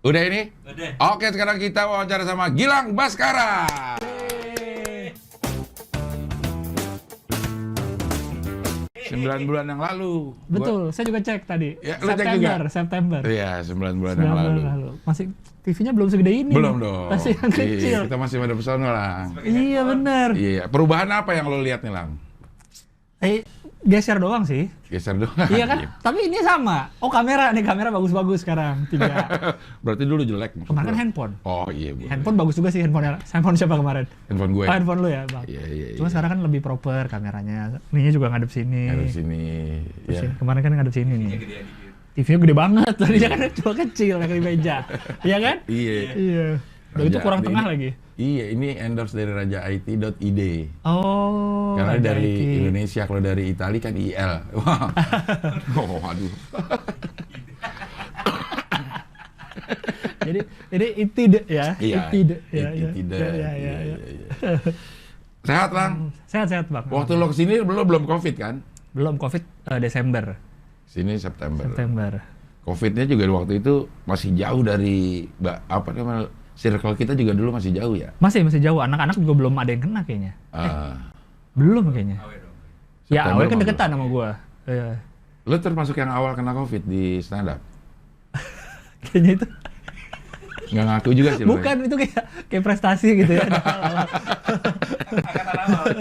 Udah ini? Udah. Oke, sekarang kita wawancara sama Gilang Baskara. 9 bulan yang lalu. Betul, saya juga cek tadi. Ya, lu cek juga? September. Iya, 9 bulan 9 yang bulan lalu. lalu. Masih TV-nya belum segede ini. Belum dong. Masih yang kecil. Iya, kita masih pada pesona lah. Iya benar. Iya, perubahan apa yang lo lihat nih, Lang? Geser doang sih. Geser dong. Iya kan? Tapi ini sama. Oh kamera bagus-bagus sekarang. 3. Berarti dulu jelek. maksud Kemarin kan lo? handphone. Oh iya, Bu. Handphone bagus juga sih handphone siapa kemarin? Handphone gue. Oh handphone lu ya bang. Iya. Cuma sekarang kan lebih proper kameranya. Ininya juga ngadep sini. Ada sini. Terus Ya. kemarin kan ngadep sini nih. Gedean dikit. TV-nya gede banget. Tadinya kan cuma kecil yang di meja. Iya kan? Iya. Iya. Udah itu Raja kurang IT. Tengah lagi. Iya, ini endorse dari rajait.id. Oh. Karena Raja dari IT. Indonesia, kalau dari Italia kan IL. Wah. Oh, aduh. Jadi ini itide ya. Iya. Itide. Ya, Itide. ya. Iya. Sehat, Lang? Sehat bang. Waktu lo kesini belum COVID kan? Belum COVID Desember. Sini September. COVID-nya juga waktu itu masih jauh dari apa namanya, circle kita juga dulu masih jauh ya. Masih jauh. Anak-anak juga belum ada yang kena kayaknya. Belum kayaknya. Awe dong. Ya September awalnya kan mah deketan belum. sama gua. Iya. Lo termasuk yang awal kena COVID di stand up? Kayaknya itu. Nggak ngaku juga sih lo. Bukan itu kayak prestasi gitu ya. Angkatan awal.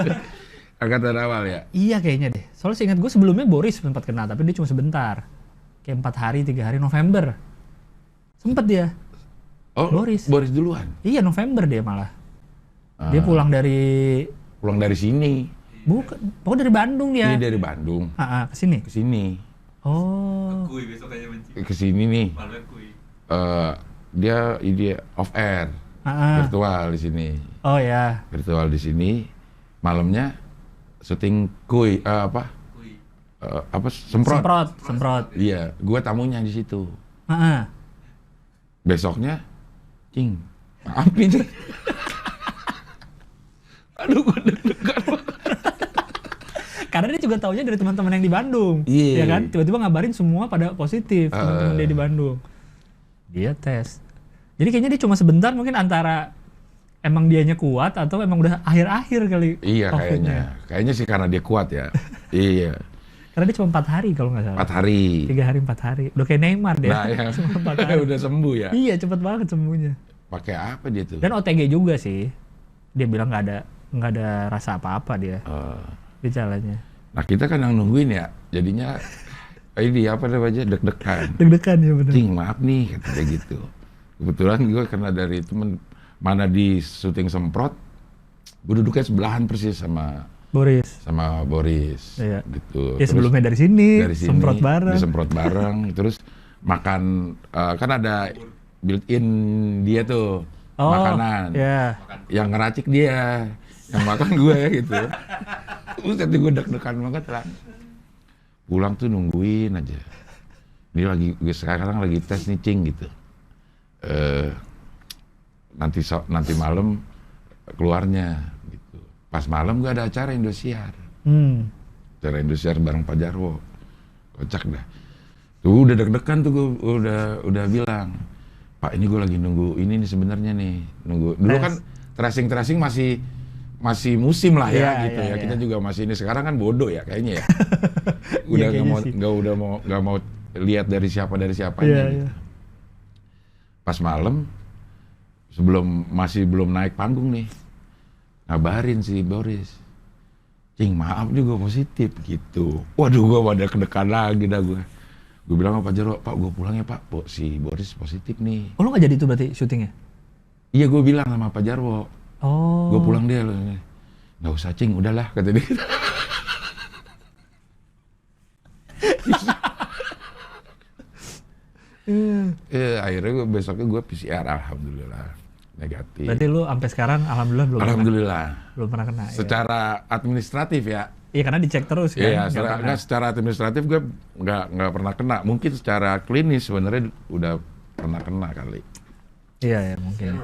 Angkatan awal ya? Iya kayaknya deh. Soalnya seingat gue sebelumnya Boris sempat kena, tapi dia cuma sebentar. Kayak 4 hari, 3 hari November. Sempet dia. Oh, Boris. Boris duluan? Iya November dia malah. Dia pulang dari sini. pokoknya dari Bandung dia. Ini dari Bandung Ke sini. ke sini. Oh. Kui besok aja mencik. Ke sini nih. Malamnya kui. Dia off air. Virtual di sini. Oh ya. Virtual di sini. Malamnya syuting Kui. Semprot. Iya, gua tamunya di situ. Besoknya, maaf nih. Aduh, gua deg-degan. Karena dia juga taunya dari teman-teman yang di Bandung. Iya. Ya kan? Tiba-tiba ngabarin semua pada positif teman-teman dia di Bandung. Dia tes. Jadi kayaknya dia cuma sebentar mungkin antara emang dianya kuat atau emang udah akhir-akhir kali. Iya, COVID-nya. kayaknya sih karena dia kuat ya. Iya. Karena dia cuma 4 hari kalau nggak salah. 4 hari. 3 hari 4 hari. Udah kayak Neymar dia. Nah, ya. Cuma 4 hari. Udah sembuh ya. Iya, cepet banget sembuhnya. Pakai apa dia tuh? Dan OTG juga sih. Dia bilang nggak ada rasa apa-apa dia. Gejalanya. Nah, kita kan yang nungguin ya. Jadinya ini apa namanya, deg-degan. Deg-degan ya bener. Maaf nih, katanya gitu. Kebetulan gue karena dari temen mana di syuting Semprot, gue duduknya sebelahan persis sama Boris. Gitu. Iya. Ya Terus sebelumnya dari sini semprot bareng. disemprot bareng, terus makan, kan ada built-in dia tuh, makanan. Ya. Yang ngeracik dia, yang makan gue gitu. Buset, gue deg-degan banget lah. Pulang tuh nungguin aja. Ini sekarang lagi tes nih gitu. Nanti malam keluarnya gitu. Pas malam gue ada acara Indosiar. Acara Indosiar bareng Pak Jarwo. Kocak dah. Tuh udah deg-degan tuh, gue udah bilang, Pak, ini gue lagi nunggu ini nih sebenarnya nih. Dulu kan tracing masih musim lah ya gitu ya. Kita juga masih ini, sekarang kan bodoh ya kayaknya ya. Udah nggak mau lihat dari siapanya gitu. Pas malam masih belum naik panggung nih, ngabarin si Boris, maaf nih gue positif gitu. Waduh, gue pada kedekan lagi dah gue. Gue bilang sama Pak Jarwo, Pak, gue pulang ya Pak, si Boris positif nih. Oh, lo nggak jadi itu berarti syutingnya? Iya, gue bilang sama Pak Jarwo. Oh. Gue pulang deh, nggak usah udahlah, kata dia. Akhirnya besoknya gue PCR, alhamdulillah negatif. Berarti lu sampai sekarang alhamdulillah belum pernah kena. Secara administratif ya. Iya, karena dicek terus kan. Iya, secara administratif gue nggak pernah kena. Mungkin secara klinis sebenarnya udah pernah kena kali. Iya, mungkin.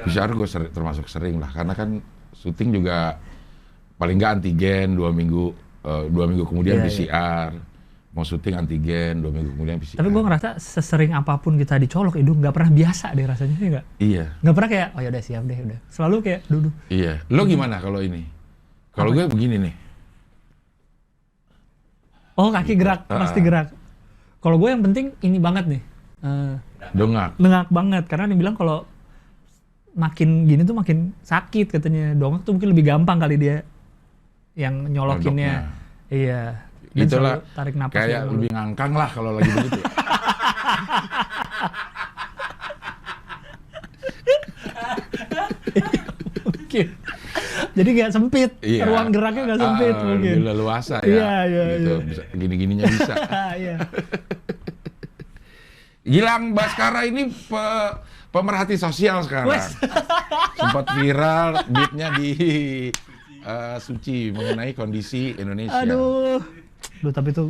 PCR gue termasuk sering lah, karena kan syuting juga paling nggak antigen 2 minggu kemudian PCR. mau syuting antigen 2 minggu kemudian PCR. Tapi gue ngerasa sesering apapun kita dicolok hidung nggak pernah biasa deh rasanya sih nggak? Iya. Nggak pernah kayak oh ya udah siap deh udah. Selalu kayak duduk. Iya. Lo gimana kalau ini? Kalau gue begini nih. Oh kaki gerak, pasti gerak. Kalau gue yang penting ini banget nih. Dongak. Dongak banget karena dibilang kalau makin gini tuh makin sakit katanya. Dongak tuh mungkin lebih gampang kali dia yang nyolokinnya. Iya. Dan Itulah tarik napas kayak dulu. lebih ngangkang lah kalau lagi begitu. Mungkin. Jadi kayak sempit, Iya. ruang geraknya nggak sempit mungkin. Lebih leluasa ya. Iya, gitu. iya. Bisa, gini-gininya bisa. Iya. Gilang Baskara ini pemerhati sosial sekarang. Wes. Sempat viral beatnya di Suci mengenai kondisi Indonesia. Aduh, tapi itu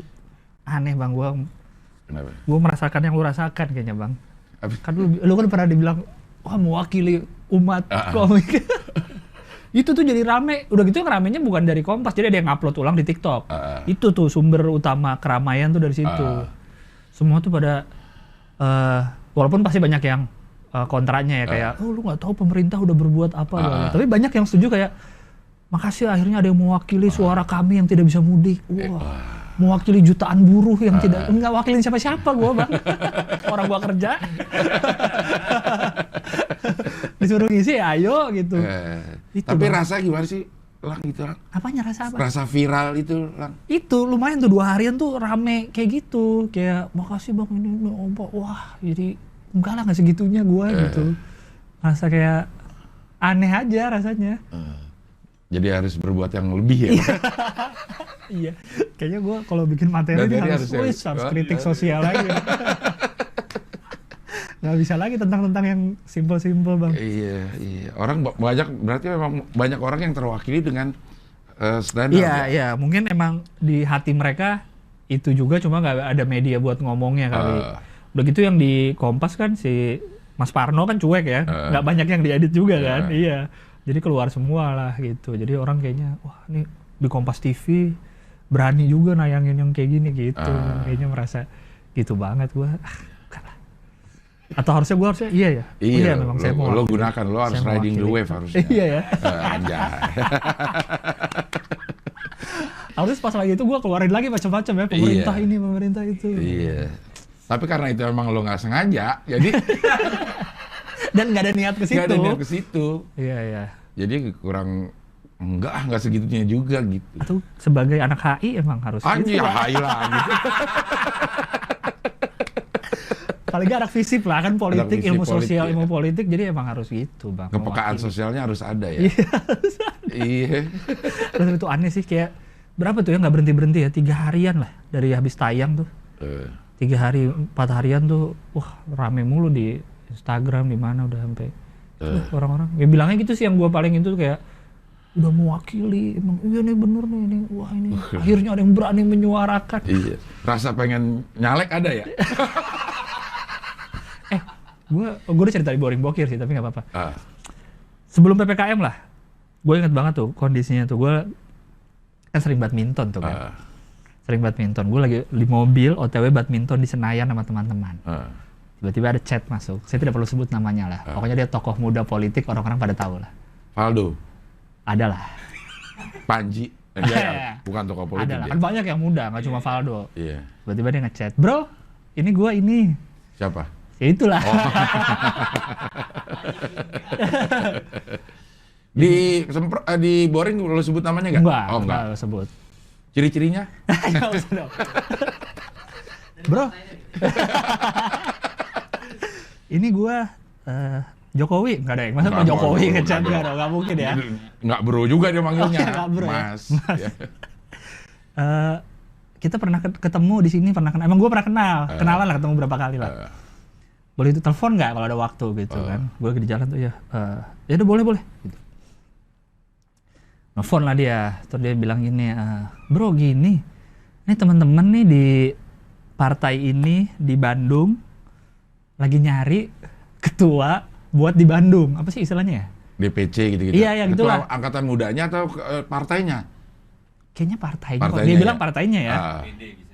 aneh bang, Kenapa? gue merasakan yang lu rasakan kayaknya bang. Apa? Kan lu kan pernah dibilang, wah mewakili umat komik. Itu tuh jadi rame, udah gitu yang ramenya bukan dari Kompas, jadi ada yang upload ulang di TikTok. Itu tuh sumber utama keramaian tuh dari situ. Semua tuh pada, walaupun pasti banyak yang kontranya ya, kayak, oh lu nggak tahu pemerintah udah berbuat apa. Tapi banyak yang setuju kayak, makasih akhirnya ada yang mewakili suara kami yang tidak bisa mudik. Wah. Mewakili jutaan buruh yang enggak wakilin siapa-siapa gua bang. Orang gua kerja. Disuruh ngisi ayo gitu. Tapi bang, rasa gimana sih Lang gitu Lang? Apanya rasa apa? Rasa viral itu Lang. Itu lumayan tuh 2 harian tuh rame kayak gitu. Kayak makasih bang ini wah jadi enggak lah nggak segitunya gua gitu. Rasa kayak aneh aja rasanya. Jadi harus berbuat yang lebih ya. Iya, kayaknya gue kalau bikin materi ini harus kritik sosial lagi. Nggak bisa lagi tentang yang simpel-simpel bang. Iya. Orang berarti memang banyak orang yang terwakili dengan stand up. Iya. Mungkin emang di hati mereka itu juga, cuma nggak ada media buat ngomongnya kali. Begitu yang di Kompas kan si Mas Parno kan cuek ya, nggak banyak yang diedit juga kan. Iya. Jadi keluar semua lah gitu. Jadi orang kayaknya wah ini di Kompas TV berani juga nayangin yang kayak gini gitu. Kayaknya merasa gitu banget gua. Atau harusnya gua iya ya. Iya, memang saya mau. Lo gunakan, lo harus riding the wave harusnya. Iya ya. Anjay. Harus pas lagi itu gua keluarin lagi macam-macam ya, pemerintah ini, pemerintah itu. Iya. Tapi karena itu emang lo nggak sengaja, jadi dan nggak ada niat ke situ. Nggak ada niat ke situ. Iya. Jadi kurang nggak segitunya juga gitu. Atau sebagai anak HI emang harus gitu. HI lah gitu. Paling nggak anak FISIP lah kan, politik, ilmu sosial, ilmu politik, jadi emang harus gitu bang. Kepekaan sosialnya harus ada ya. Iya. Terus itu aneh sih, kayak berapa tuh ya nggak berhenti ya, 3 harian lah dari habis tayang tuh. 3 hari, 4 harian tuh, wah rame mulu di Instagram di mana udah sampai orang-orang. Ya bilangnya gitu sih, yang gua paling itu kayak udah mewakili, emang iya nih bener nih ini, wah ini akhirnya ada yang berani menyuarakan. Iya. Rasa pengen nyalek ada ya? Gua udah cerita di Boring Bokir sih, tapi nggak apa-apa. Sebelum PPKM lah, gue inget banget tuh kondisinya tuh, gue kan sering badminton tuh kan. Sering badminton, gue lagi di mobil OTW badminton di Senayan sama teman-teman. Tiba-tiba ada chat masuk, saya tidak perlu sebut namanya lah. Pokoknya dia tokoh muda politik, orang-orang pada tahu lah. Valdo? Ada lah. Panji? Bukan tokoh politik. Ada lah, kan banyak yang muda, nggak cuma Valdo. Iya. Tiba-tiba dia ngechat, bro, ini gue ini. Siapa? Ya itulah. Di Boring lo sebut namanya nggak? Enggak lo sebut. Ciri-cirinya? Bro. Ini gua Jokowi, enggak ada yang masa Pak Jokowi ngechat, enggak mungkin ya. Enggak bro juga dia manggilnya. Bro, Mas. Ya. Kita pernah ketemu di sini, emang gua pernah kenalan lah, ketemu berapa kali lah. Boleh itu telepon nggak kalau ada waktu gitu kan? Gue lagi di jalan tuh ya udah boleh gitu. Nelfon lah dia, terus dia bilang gini, bro gini, ini teman-teman nih di partai ini di Bandung lagi nyari ketua buat di Bandung, apa sih istilahnya ya? DPC gitu-gitu. Iya gitulah. Angkatan mudanya atau partainya? Kayaknya partainya. Dia bilang partainya ya.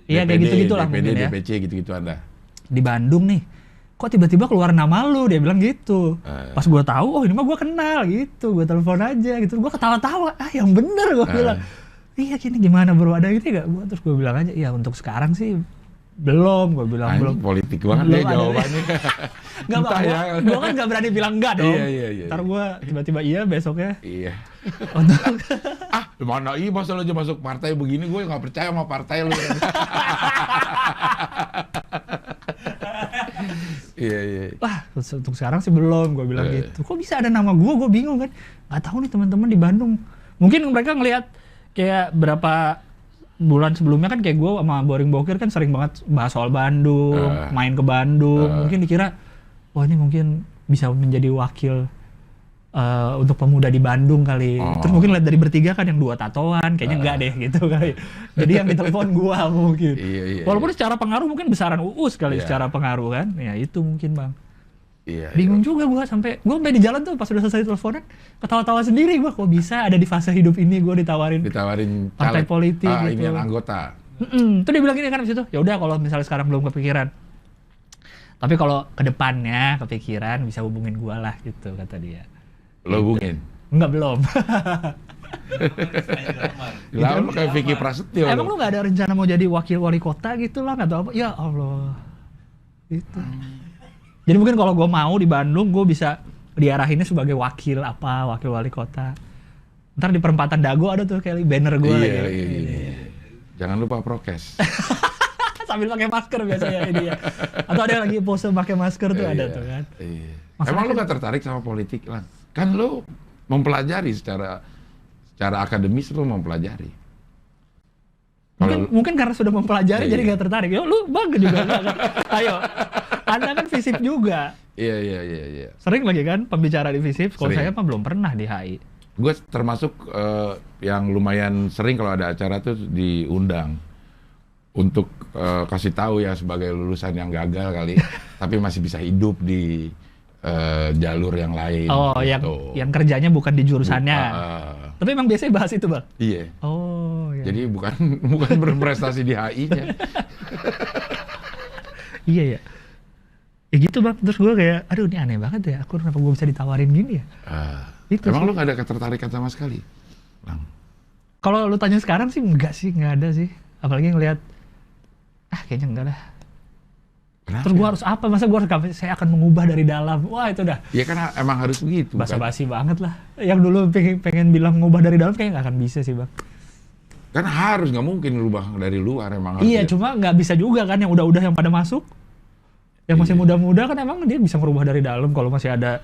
Iya kayak gitu-gitu lah DPD, mungkin ya. DPC gitu-gitu ada. Di Bandung nih, kok tiba-tiba keluar nama lu, dia bilang gitu. Pas gue tahu, oh ini mah gue kenal gitu, gue telepon aja gitu. Gue ketawa-tawa, yang bener gue bilang. Iya gini gimana bro, ada gitu gak? Terus gue bilang aja, ya untuk sekarang sih belum, gue bilang belum. Politik banget deh jawabannya. Enggak Bang, gue kan gak berani bilang enggak dong. Iya. Ntar gue tiba-tiba iya besoknya. Iya. Untuk Mana masa lo aja masuk partai begini, gue gak percaya sama partai lo. Iya. Wah, untuk sekarang sih belum, gue bilang gitu. Kok bisa ada nama gue bingung kan. Gak tahu nih teman-teman di Bandung. Mungkin mereka ngelihat kayak berapa bulan sebelumnya kan kayak gue sama Boring Bokir kan sering banget bahas soal Bandung, main ke Bandung. Mungkin dikira, wah ini mungkin bisa menjadi wakil untuk pemuda di Bandung kali. Terus mungkin lihat dari bertiga kan yang 2 tatoan, kayaknya enggak deh gitu kali. Jadi yang ditelepon gue mungkin. Iya. Walaupun secara pengaruh mungkin besaran Uus kali secara pengaruh kan. Ya itu mungkin Bang. Iya. Bingung juga gue sampai di jalan tuh pas udah selesai teleponan ketawa-tawa sendiri gue, kok bisa ada di fase hidup ini gue ditawarin partai politik gitu. Ini anggota. Tuh dia bilang gini kan abis itu, ya udah kalau misalnya sekarang belum kepikiran, tapi kalau kedepannya kepikiran bisa hubungin gue lah gitu kata dia. Lo hubungin? Enggak, belum. Lalu kayak Vicky Prasetyo. Emang lu gak ada rencana mau jadi wakil wali kota gitu lah atau apa? Ya Allah. Itu. Jadi mungkin kalau gue mau di Bandung, gue bisa diarahinnya sebagai wakil wali kota. Ntar di perempatan Dago ada tuh kayak banner gue lagi. Iya. Jangan lupa prokes. Sambil pakai masker biasanya ini ya. Atau ada lagi pose pakai masker tuh ada tuh kan. Iya. Emang lu gak tertarik sama politik lah? Kan lu mempelajari secara akademis, lu mempelajari. Mungkin karena sudah mempelajari jadi gak tertarik. Yo lu bagus juga kan. Ayo. Anda kan FISIP juga. Iya. Sering lagi kan pembicara di FISIP. Kalau saya mah belum pernah di HI. Gue termasuk yang lumayan sering kalau ada acara tuh diundang untuk kasih tahu ya sebagai lulusan yang gagal kali, tapi masih bisa hidup di jalur yang lain. Oh, gitu. yang kerjanya bukan di jurusannya. Tapi emang biasanya bahas itu Bang? Iya. Oh, iya. Jadi bukan berprestasi di HI-nya. Iya ya. Ya gitu Bang, terus gue kayak, aduh ini aneh banget ya, aku kenapa gue bisa ditawarin gini ya? Emang lu gak ada ketertarikan sama sekali? Bang. Kalau lu tanya sekarang sih enggak ada sih. Apalagi ngelihat, kayaknya enggak lah. Kenapa? Terus gue harus apa? Masa gue harus saya akan mengubah dari dalam? Wah itu dah. Ya kan emang harus begitu. Basa-basi banget lah. Yang dulu pengen bilang mengubah dari dalam kayaknya gak akan bisa sih Bang. Kan harus, nggak mungkin rubah dari luar emang. Iya, cuma nggak bisa juga kan yang udah-udah yang pada masuk. Yang masih muda-muda kan emang dia bisa merubah dari dalam kalau masih ada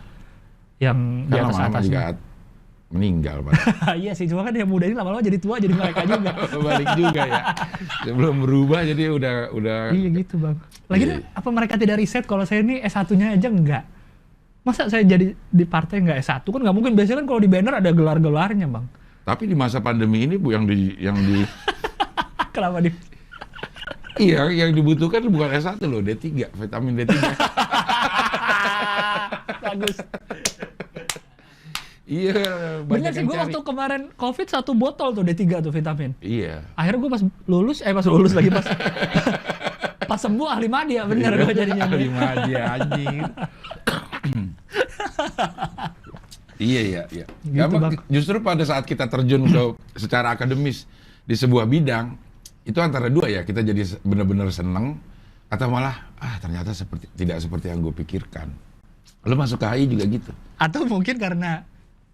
yang di atas atasnya. Juga meninggal Pak. Iya sih, cuma kan yang muda ini lama-lama jadi tua jadi mereka juga. Balik juga ya. Sebelum berubah jadi udah. Iya gitu Bang. Lagi apa mereka tidak riset kalau saya ini S1-nya aja enggak? Masa saya jadi di partai nggak S1 kan nggak mungkin. Biasanya kan kalau di banner ada gelar-gelarnya Bang. Tapi di masa pandemi ini Bu yang di Kenapa di Iya, yang dibutuhkan bukan S1 loh, D3, vitamin D3. Bagus. Iya, bener sih, gue waktu kemarin COVID 1 botol tuh D3 tuh vitamin. Iya. Akhirnya gue pas lulus lagi pas sembuh ahli media, bener gue jadinya. Ahli media anjing. Iya. Gitu, justru pada saat kita terjun ke secara akademis di sebuah bidang, itu antara dua ya, kita jadi benar-benar seneng atau malah ternyata tidak seperti yang gue pikirkan. Lo masuk ke HI juga gitu? Atau mungkin karena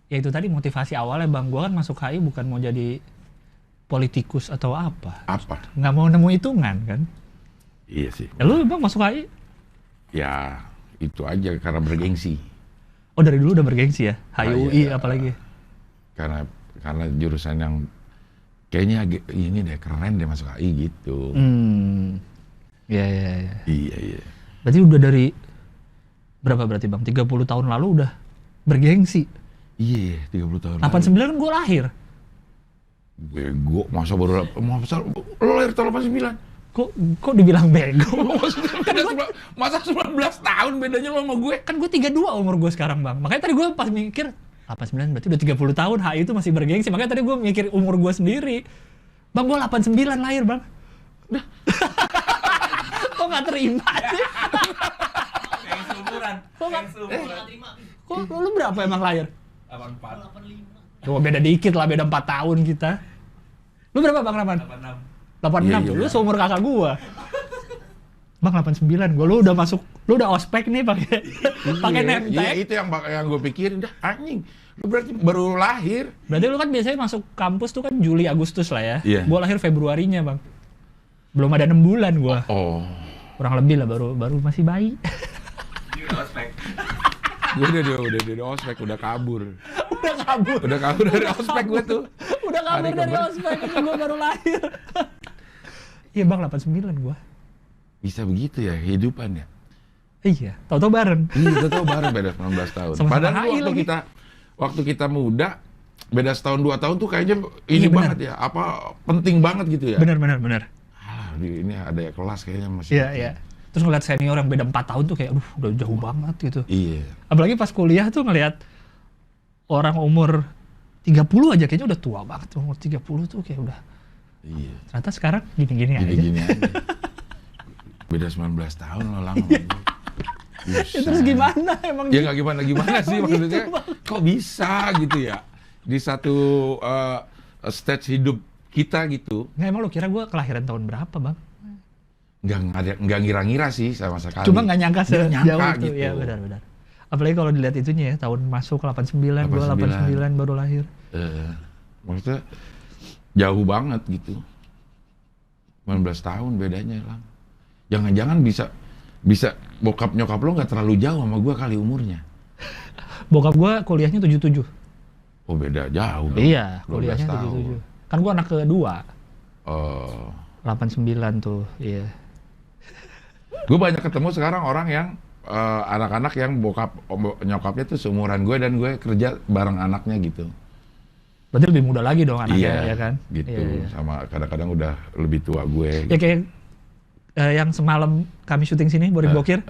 ya itu tadi motivasi awalnya Bang, gue kan masuk HI bukan mau jadi politikus atau apa. Nggak mau nemu hitungan kan? Iya sih. Ya lu Bang masuk HI? Ya itu aja karena bergengsi. Oh dari dulu udah bergengsi ya? HI apalagi? Karena jurusan yang kayaknya ini deh keren deh masuk HI gitu. Iya. Iya. Berarti udah dari berapa berarti Bang? 30 tahun lalu udah bergengsi? Iya, 30 tahun 89 lalu. Kan gue lahir. Bego, masa lo lahir tahun 89? Kok dibilang bego? Masa 19 tahun bedanya lo sama gue? Kan gue 32 umur gue sekarang Bang. Makanya tadi gue pas mikir 89 berarti udah 30 tahun HI itu masih bergengsi. Makanya tadi gue mikir umur gue sendiri. Bang gue 89 lahir Bang. Kok nggak terima sih? Kayak seumuran. Kayak seumuran. Kok lu berapa emang lahir? 84. Tuh beda dikit lah, beda 4 tahun kita. Lu berapa Bang Rahman? 86. 86 tuh, lu seumur kakak gua. Bang 89, gua lu udah ospek nih pakai name Iya, tag. itu yang gue pikirin dah anjing. Lu berarti baru lahir. Berarti lu kan biasanya masuk kampus tuh kan Juli Agustus lah ya. Iya. Gua lahir Februarinya, Bang. Belum ada 6 bulan gua. Oh. Kurang lebih lah baru masih bayi. Ini udah ospek. Gue udah di ospek, udah kabur. Udah kabur. Udah kabur dari ospek gue tuh. Udah kabur Hari dari kemarin. ospek itu gua baru lahir. Iya, Bang 89 gua. Bisa begitu ya kehidupan ya. Iya, tahu-tahu bareng. Iya, itu bareng beda 19 tahun. Sama-sama Padahal HI waktu lagi. waktu kita muda beda setahun 2 tahun tuh kayaknya Iya, ini benar. banget ya. Apa penting banget gitu ya. Benar. Alah, ini ada ya kelas kayaknya masih. Iya. Terus ngeliat senior yang beda 4 tahun tuh kayak aduh udah jauh banget gitu. Iya. Apalagi pas kuliah tuh ngeliat orang umur 30 aja kayaknya udah tua banget. Umur 30 tuh kayak udah. Iya. Ternyata sekarang gini-gini aja. Gini-gini aja. Beda 19 tahun loh lang. Ya, terus gimana emang? Ya nggak gimana sih Gitu, maksudnya. Bang. Kok bisa gitu ya? Di satu stage hidup kita gitu. Nggak, emang lu kira gue kelahiran tahun berapa, Bang? Nggak ngira-ngira sih sama sekali. Cuma nggak nyangka Nggak sejauh nyangka itu. gitu. Ya benar. Apalagi kalau dilihat itunya ya, tahun masuk 89, gue 89 baru lahir. Maksudnya jauh banget gitu. 19 tahun bedanya lang. Jangan-jangan bisa bokap nyokap lo nggak terlalu jauh sama gua kali umurnya. Bokap gue kuliahnya 77. Oh beda jauh dong. Iya, 12 kuliahnya tahun. 77. Kan gue anak kedua. Oh. 89 tuh, iya. Gue banyak ketemu sekarang orang yang anak-anak yang nyokapnya tuh seumuran gue dan gue kerja bareng anaknya gitu. Berarti lebih muda lagi dong anaknya, ya kan? Gitu. Iya. Sama kadang-kadang udah lebih tua gue. Ya kayak yang semalam kami syuting sini, Borik Bokir,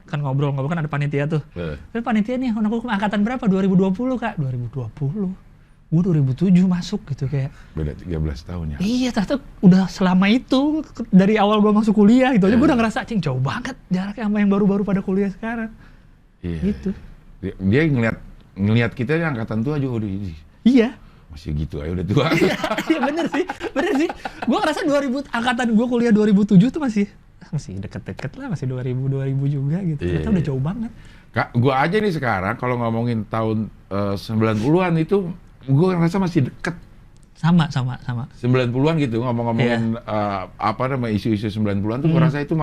kan ngobrol kan ada panitia tuh. Tapi panitia nih, anak gue angkatan berapa? 2020 Kak? 2020. Gue 2007 masuk gitu kayak. Beda 13 tahun ya. Iya, ternyata udah selama itu dari awal gue masuk kuliah gitu aja gue udah ngerasa cing jauh banget jaraknya sama yang baru-baru pada kuliah sekarang. Iya. Gitu. Dia ngelihat kita yang angkatan tua juga udah Iya. masih gitu aja udah tua. Iya bener sih. Gue ngerasa 2000 angkatan gue kuliah 2007 tuh masih deket-deket lah, masih 2000 juga gitu. Iya, Ternyata udah jauh banget. Kak, gue aja nih sekarang kalau ngomongin tahun 90-an itu gue ngerasa masih deket. Sama. 90-an gitu ngomongin apa namanya isu-isu 90-an tuh gue rasa itu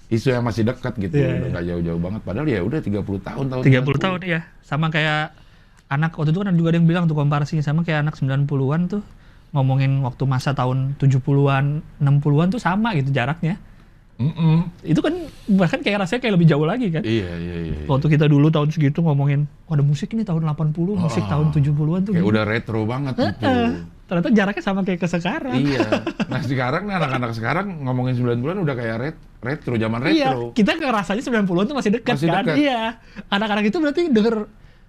isu yang masih dekat gitu. Iya, Udah nggak jauh-jauh banget padahal ya udah 30 tahun 30 tahun ya. Sama kayak anak waktu itu kan juga ada yang bilang tuh komparasinya sama kayak anak 90-an tuh ngomongin waktu masa tahun 70-an, 60-an tuh sama gitu jaraknya. Itu kan bahkan kayak rasanya kayak lebih jauh lagi kan. Iya. Waktu kita dulu tahun segitu ngomongin, ada musik ini tahun 80, musik tahun 70-an tuh Kayak gitu. udah retro banget gitu. Ternyata jaraknya sama kayak ke sekarang. Iya. Nah sekarang nih anak-anak sekarang ngomongin 90-an udah kayak retro, zaman Iya, retro. kita ngerasanya 90-an tuh masih dekat Masih kan. dekat. Iya. Anak-anak itu berarti denger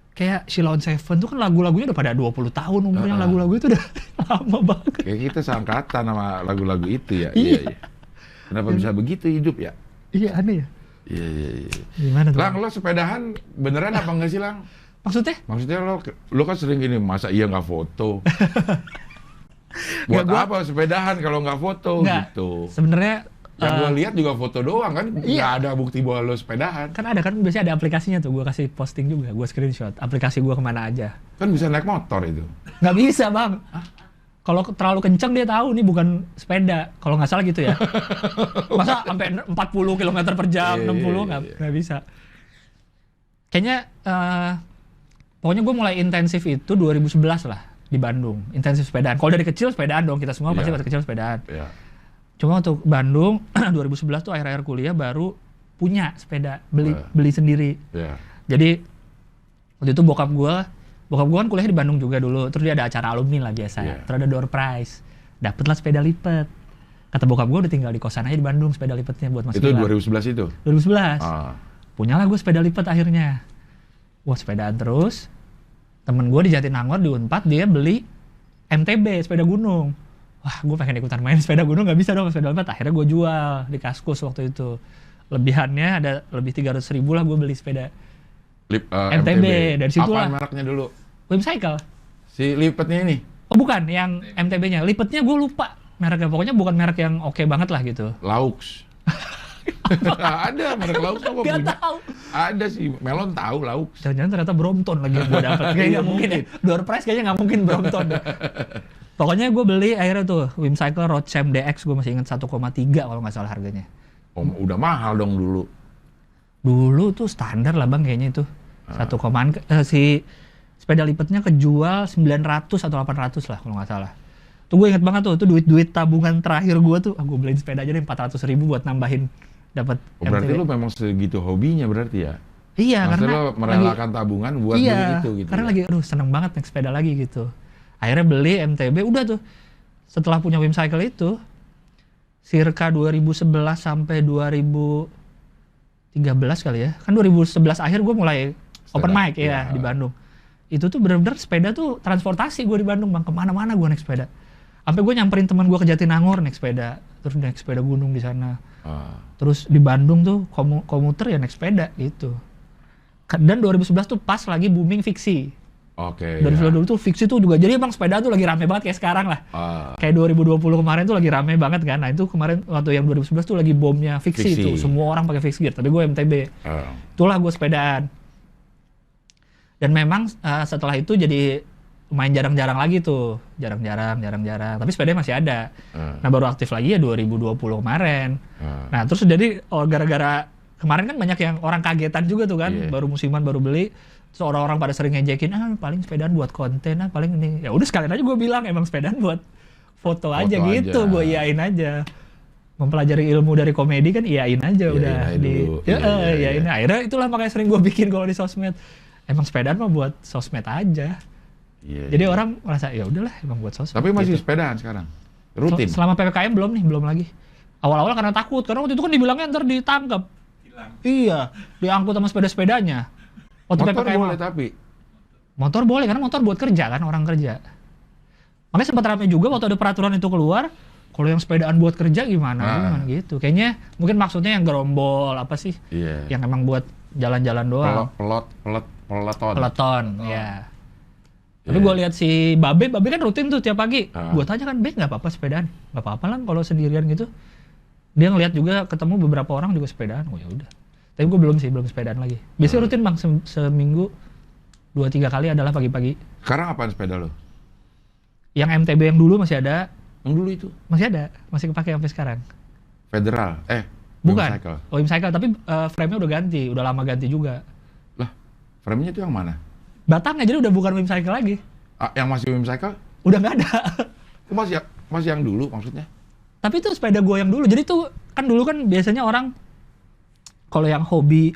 kayak Sheila on Seven tuh kan lagunya udah pada 20 tahun umurnya, lagu-lagu itu udah lama banget. Kayak kita seangkatan sama lagu-lagu itu ya. Iya. Kenapa bisa begitu hidup ya? Iya, aneh ya. Iya. Gimana tuh? Lang, lo sepedahan beneran apa enggak sih, Lang? Maksudnya? Maksudnya lo kan sering gini, masa iya nggak foto? Buat Nggak, apa sepedahan kalau nggak foto Nggak. gitu? Sebenarnya Yang gue lihat juga foto doang kan, nggak Iya. ada bukti bahwa lo sepedahan. kan ada kan biasanya ada aplikasinya tuh, gue kasih posting juga, gue screenshot aplikasi gue kemana aja. Kan bisa naik motor itu. Nggak bisa bang. Kalau terlalu kenceng dia tahu nih bukan sepeda. Kalau nggak salah gitu ya. Masa sampai 40 km per jam, Iya, 60 nggak bisa. Kayaknya pokoknya gue mulai intensif itu 2011 lah di Bandung. Intensif sepedaan. Kalau dari kecil sepedaan dong, kita semua pasti Iya. dari kecil sepedaan. Iya. Cuma untuk Bandung 2011 tuh akhir-akhir kuliah baru punya sepeda, beli sendiri. Iya. Jadi waktu itu bokap gue kan kuliah di Bandung juga dulu. Terus dia ada acara alumni lah biasa. Iya. Terus ada door prize. Dapatlah sepeda lipat. Kata bokap gue udah tinggal di kosan aja di Bandung sepeda lipatnya buat Mas Itu Gilang. 2011 itu? 2011. Ah. Punyalah gue sepeda lipat akhirnya. Wah sepedaan terus. Temen gue di Jatinangor di Unpad dia beli MTB sepeda gunung. wah gue pengen ikutan main sepeda gunung, nggak bisa dong sepeda lipat. Akhirnya gue jual di Kaskus waktu itu. Lebihannya ada lebih 300.000 lah gue beli sepeda MTB. Dari situ lah. Apa mereknya dulu? Whimcycle. Si lipatnya ini? Oh bukan, yang MTB-nya. Lipatnya gue lupa mereknya. Pokoknya bukan merek yang oke banget lah gitu. Laux. Ada merek Laux apa punya? Gak tahu. Ada sih, Melon tahu Laux. Jangan-jangan ternyata Brompton lagi yang gue dapet. Kayaknya nggak mungkin ya. Door price kayaknya nggak mungkin Brompton. Pokoknya gue beli akhirnya tuh Whimcycle Roadchamp DX, gue masih ingat 1,3 kalau nggak salah harganya. Oh, udah mahal dong dulu. Dulu tuh standar lah bang kayaknya itu. 1, si sepeda lipatnya kejual 900 atau 800 lah kalau nggak salah. Tuh gue inget banget tuh, itu duit tabungan terakhir gue tuh, gue beliin sepeda aja deh 400.000 buat nambahin dapat. Berarti lu memang segitu hobinya berarti ya? Iya, maksudnya karena lo merelakan tabungan buat beli itu gitu. Karena lagi aduh seneng banget naik sepeda lagi gitu. Akhirnya beli MTB, udah tuh. Setelah punya Whimcycle itu, circa 2011 sampai 2013 kali ya. Kan 2011 akhir gue mulai open mic ya di Bandung. Itu tuh bener-bener sepeda tuh transportasi gue di Bandung bang, kemana-mana gue naik sepeda. Sampai gue nyamperin teman gue ke Jatinangor naik sepeda, terus naik sepeda gunung di sana. Terus di Bandung tuh komuter ya naik sepeda gitu. Dan 2011 tuh pas lagi booming fiksi. Oke. 2011 dulu tuh fiksi tuh juga, jadi emang sepeda tuh lagi rame banget kayak sekarang lah. Kayak 2020 kemarin tuh lagi rame banget kan. Nah itu kemarin waktu yang 2011 tuh lagi bomnya fiksi tuh, semua orang pakai fixed gear. Tapi gue MTB. Itulah gue sepedaan. Dan memang setelah itu jadi main jarang-jarang lagi tuh, jarang-jarang. Tapi sepedanya masih ada. Nah baru aktif lagi ya 2020 kemarin. Nah terus jadi gara-gara kemarin kan banyak yang orang kagetan juga tuh kan, baru musiman baru beli. Terus orang-orang pada sering ngejekin, paling sepedaan buat konten, paling ini. Ya udah sekalian aja gue bilang emang sepedaan buat foto aja gitu, gue iyain aja. Mempelajari ilmu dari komedi kan iyain aja udah iyain. Akhirnya itulah makanya sering gue bikin kalau di sosmed. Emang sepedaan mah buat sosmed aja. Jadi orang merasa ya udahlah emang buat sosmed. Tapi masih gitu. sepedaan sekarang? Rutin? Selama PPKM belum lagi. Awal-awal karena takut, karena waktu itu kan dibilangnya ntar ditangkap. Iya, diangkut sama sepeda-sepedanya. Waktu motor PPKM boleh tapi? Motor boleh, karena motor buat kerja kan, orang kerja. Makanya sempat ramai juga waktu ada peraturan itu keluar, kalau yang sepedaan buat kerja gimana gitu. Kayaknya mungkin maksudnya yang gerombol apa sih? Yang emang buat jalan-jalan doang. Peloton, ya. Tapi gue lihat si Babe kan rutin tuh tiap pagi. Gue tanya kan, Be nggak apa-apa sepedaan? Nggak apa-apa lah kalau sendirian gitu. Dia ngeliat juga ketemu beberapa orang juga sepedaan. Oh ya udah. Tapi gue belum sepedaan lagi. Biasanya rutin bang, seminggu 2-3 kali adalah pagi-pagi. Sekarang apaan sepeda lo? Yang MTB yang dulu masih ada. Yang dulu itu? Masih ada, masih kepake sampai sekarang. Federal? Bukan. Whimcycle, tapi frame-nya udah ganti, udah lama ganti juga. Lah, frame-nya itu yang mana? Batangnya jadi udah bukan Whimcycle lagi. Yang masih Whimcycle? Udah nggak ada. Masih yang dulu maksudnya? Tapi itu sepeda gue yang dulu. Jadi tuh kan dulu kan biasanya orang kalau yang hobi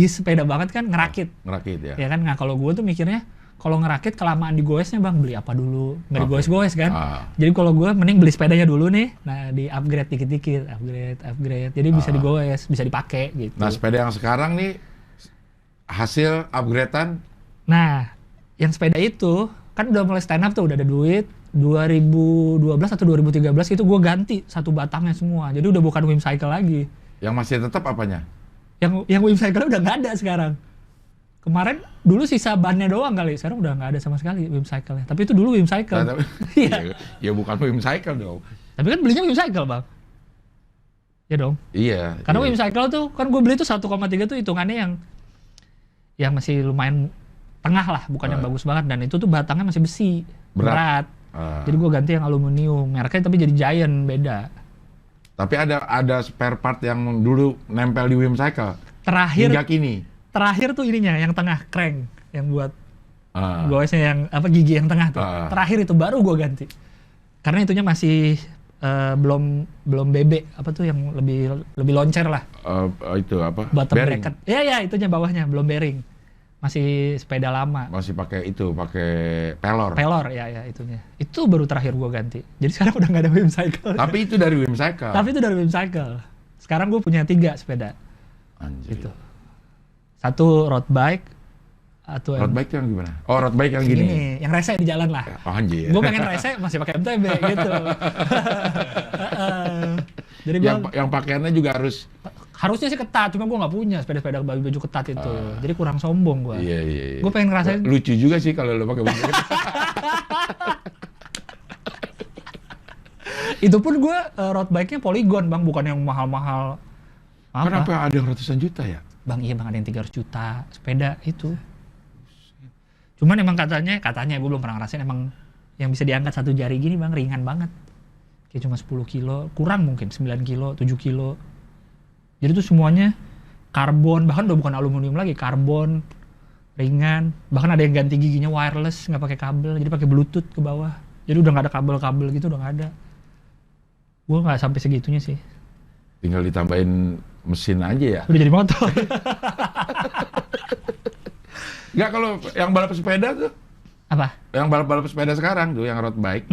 sepeda banget kan ngerakit. Ngerakit ya. Ya kan, nah kalau gue tuh mikirnya kalau ngerakit kelamaan digoesnya bang, beli apa dulu? Nggak digoes-goes kan. Jadi kalau gue mending beli sepedanya dulu nih, nah di upgrade dikit-dikit, upgrade. Jadi bisa digoes, bisa dipakai gitu. Nah sepeda yang sekarang nih hasil upgradean. Nah yang sepeda itu kan udah mulai stand up tuh, udah ada duit. 2012 atau 2013 itu gue ganti satu batangnya semua. Jadi udah bukan Whimcycle lagi. Yang masih tetap apanya? Yang Whimcycle udah nggak ada sekarang. Kemarin dulu sisa bannya doang kali, sekarang udah nggak ada sama sekali Whimcycle-nya. Tapi itu dulu Whimcycle. Nah, ya bukan Whimcycle dong. Tapi kan belinya Whimcycle bang. Ya dong. Iya. Karena Whimcycle tuh kan gue beli tuh 1,3 tuh hitungannya yang masih lumayan tengah lah, bukan yang bagus banget. Dan itu tuh batangnya masih besi, berat. Jadi gue ganti yang aluminium, mereknya tapi jadi Giant, beda. Tapi ada spare part yang dulu nempel di Whimcycle. Terakhir hingga kini. Terakhir tuh ininya yang tengah crank yang buat goesnya yang apa gigi yang tengah tuh. Terakhir itu baru gue ganti. Karena itunya masih belum BB apa tuh yang lebih loncer lah. Itu apa? Bottom bracket. Ya itunya bawahnya belum bearing. Masih sepeda lama. Masih pakai pelor. Pelor ya itunya. Itu baru terakhir gue ganti. Jadi sekarang udah nggak ada Whimcycle. Tapi itu dari Whimcycle. Sekarang gue punya 3 sepeda. Anjir. Gitu. 1 road bike, Atau Road bike yang gimana? Oh, road bike yang gini. Yang rese di jalan lah. Oh, anjir. Gue pengen rese masih pakai MTB gitu. Jadi yang pakaiannya juga harusnya sih ketat, cuma gue nggak punya sepeda-sepeda baju ketat itu. Jadi kurang sombong gue. Iya. Gue pengen ngerasain. Lucu juga sih kalau lo pakai baju ketat. Itu pun gue road bike-nya Polygon bang, bukan yang mahal-mahal. Kenapa ada yang ratusan juta ya? Bang iya bang, ada yang 300 juta sepeda itu. Cuman emang katanya gue belum pernah ngerasain, emang yang bisa diangkat satu jari gini bang, ringan banget. Kayak cuma 10 kilo, kurang mungkin 9 kilo, 7 kilo. Jadi tuh semuanya karbon, bahkan udah bukan aluminium lagi, karbon, ringan. Bahkan ada yang ganti giginya wireless, nggak pakai kabel, jadi pakai bluetooth ke bawah. Jadi udah nggak ada kabel-kabel gitu, udah nggak ada. Gue nggak sampai segitunya sih. Tinggal ditambahin mesin aja ya? Udah jadi motor. Nggak, kalau yang balap sepeda tuh? Apa? Yang balap sepeda sekarang tuh, yang road bike.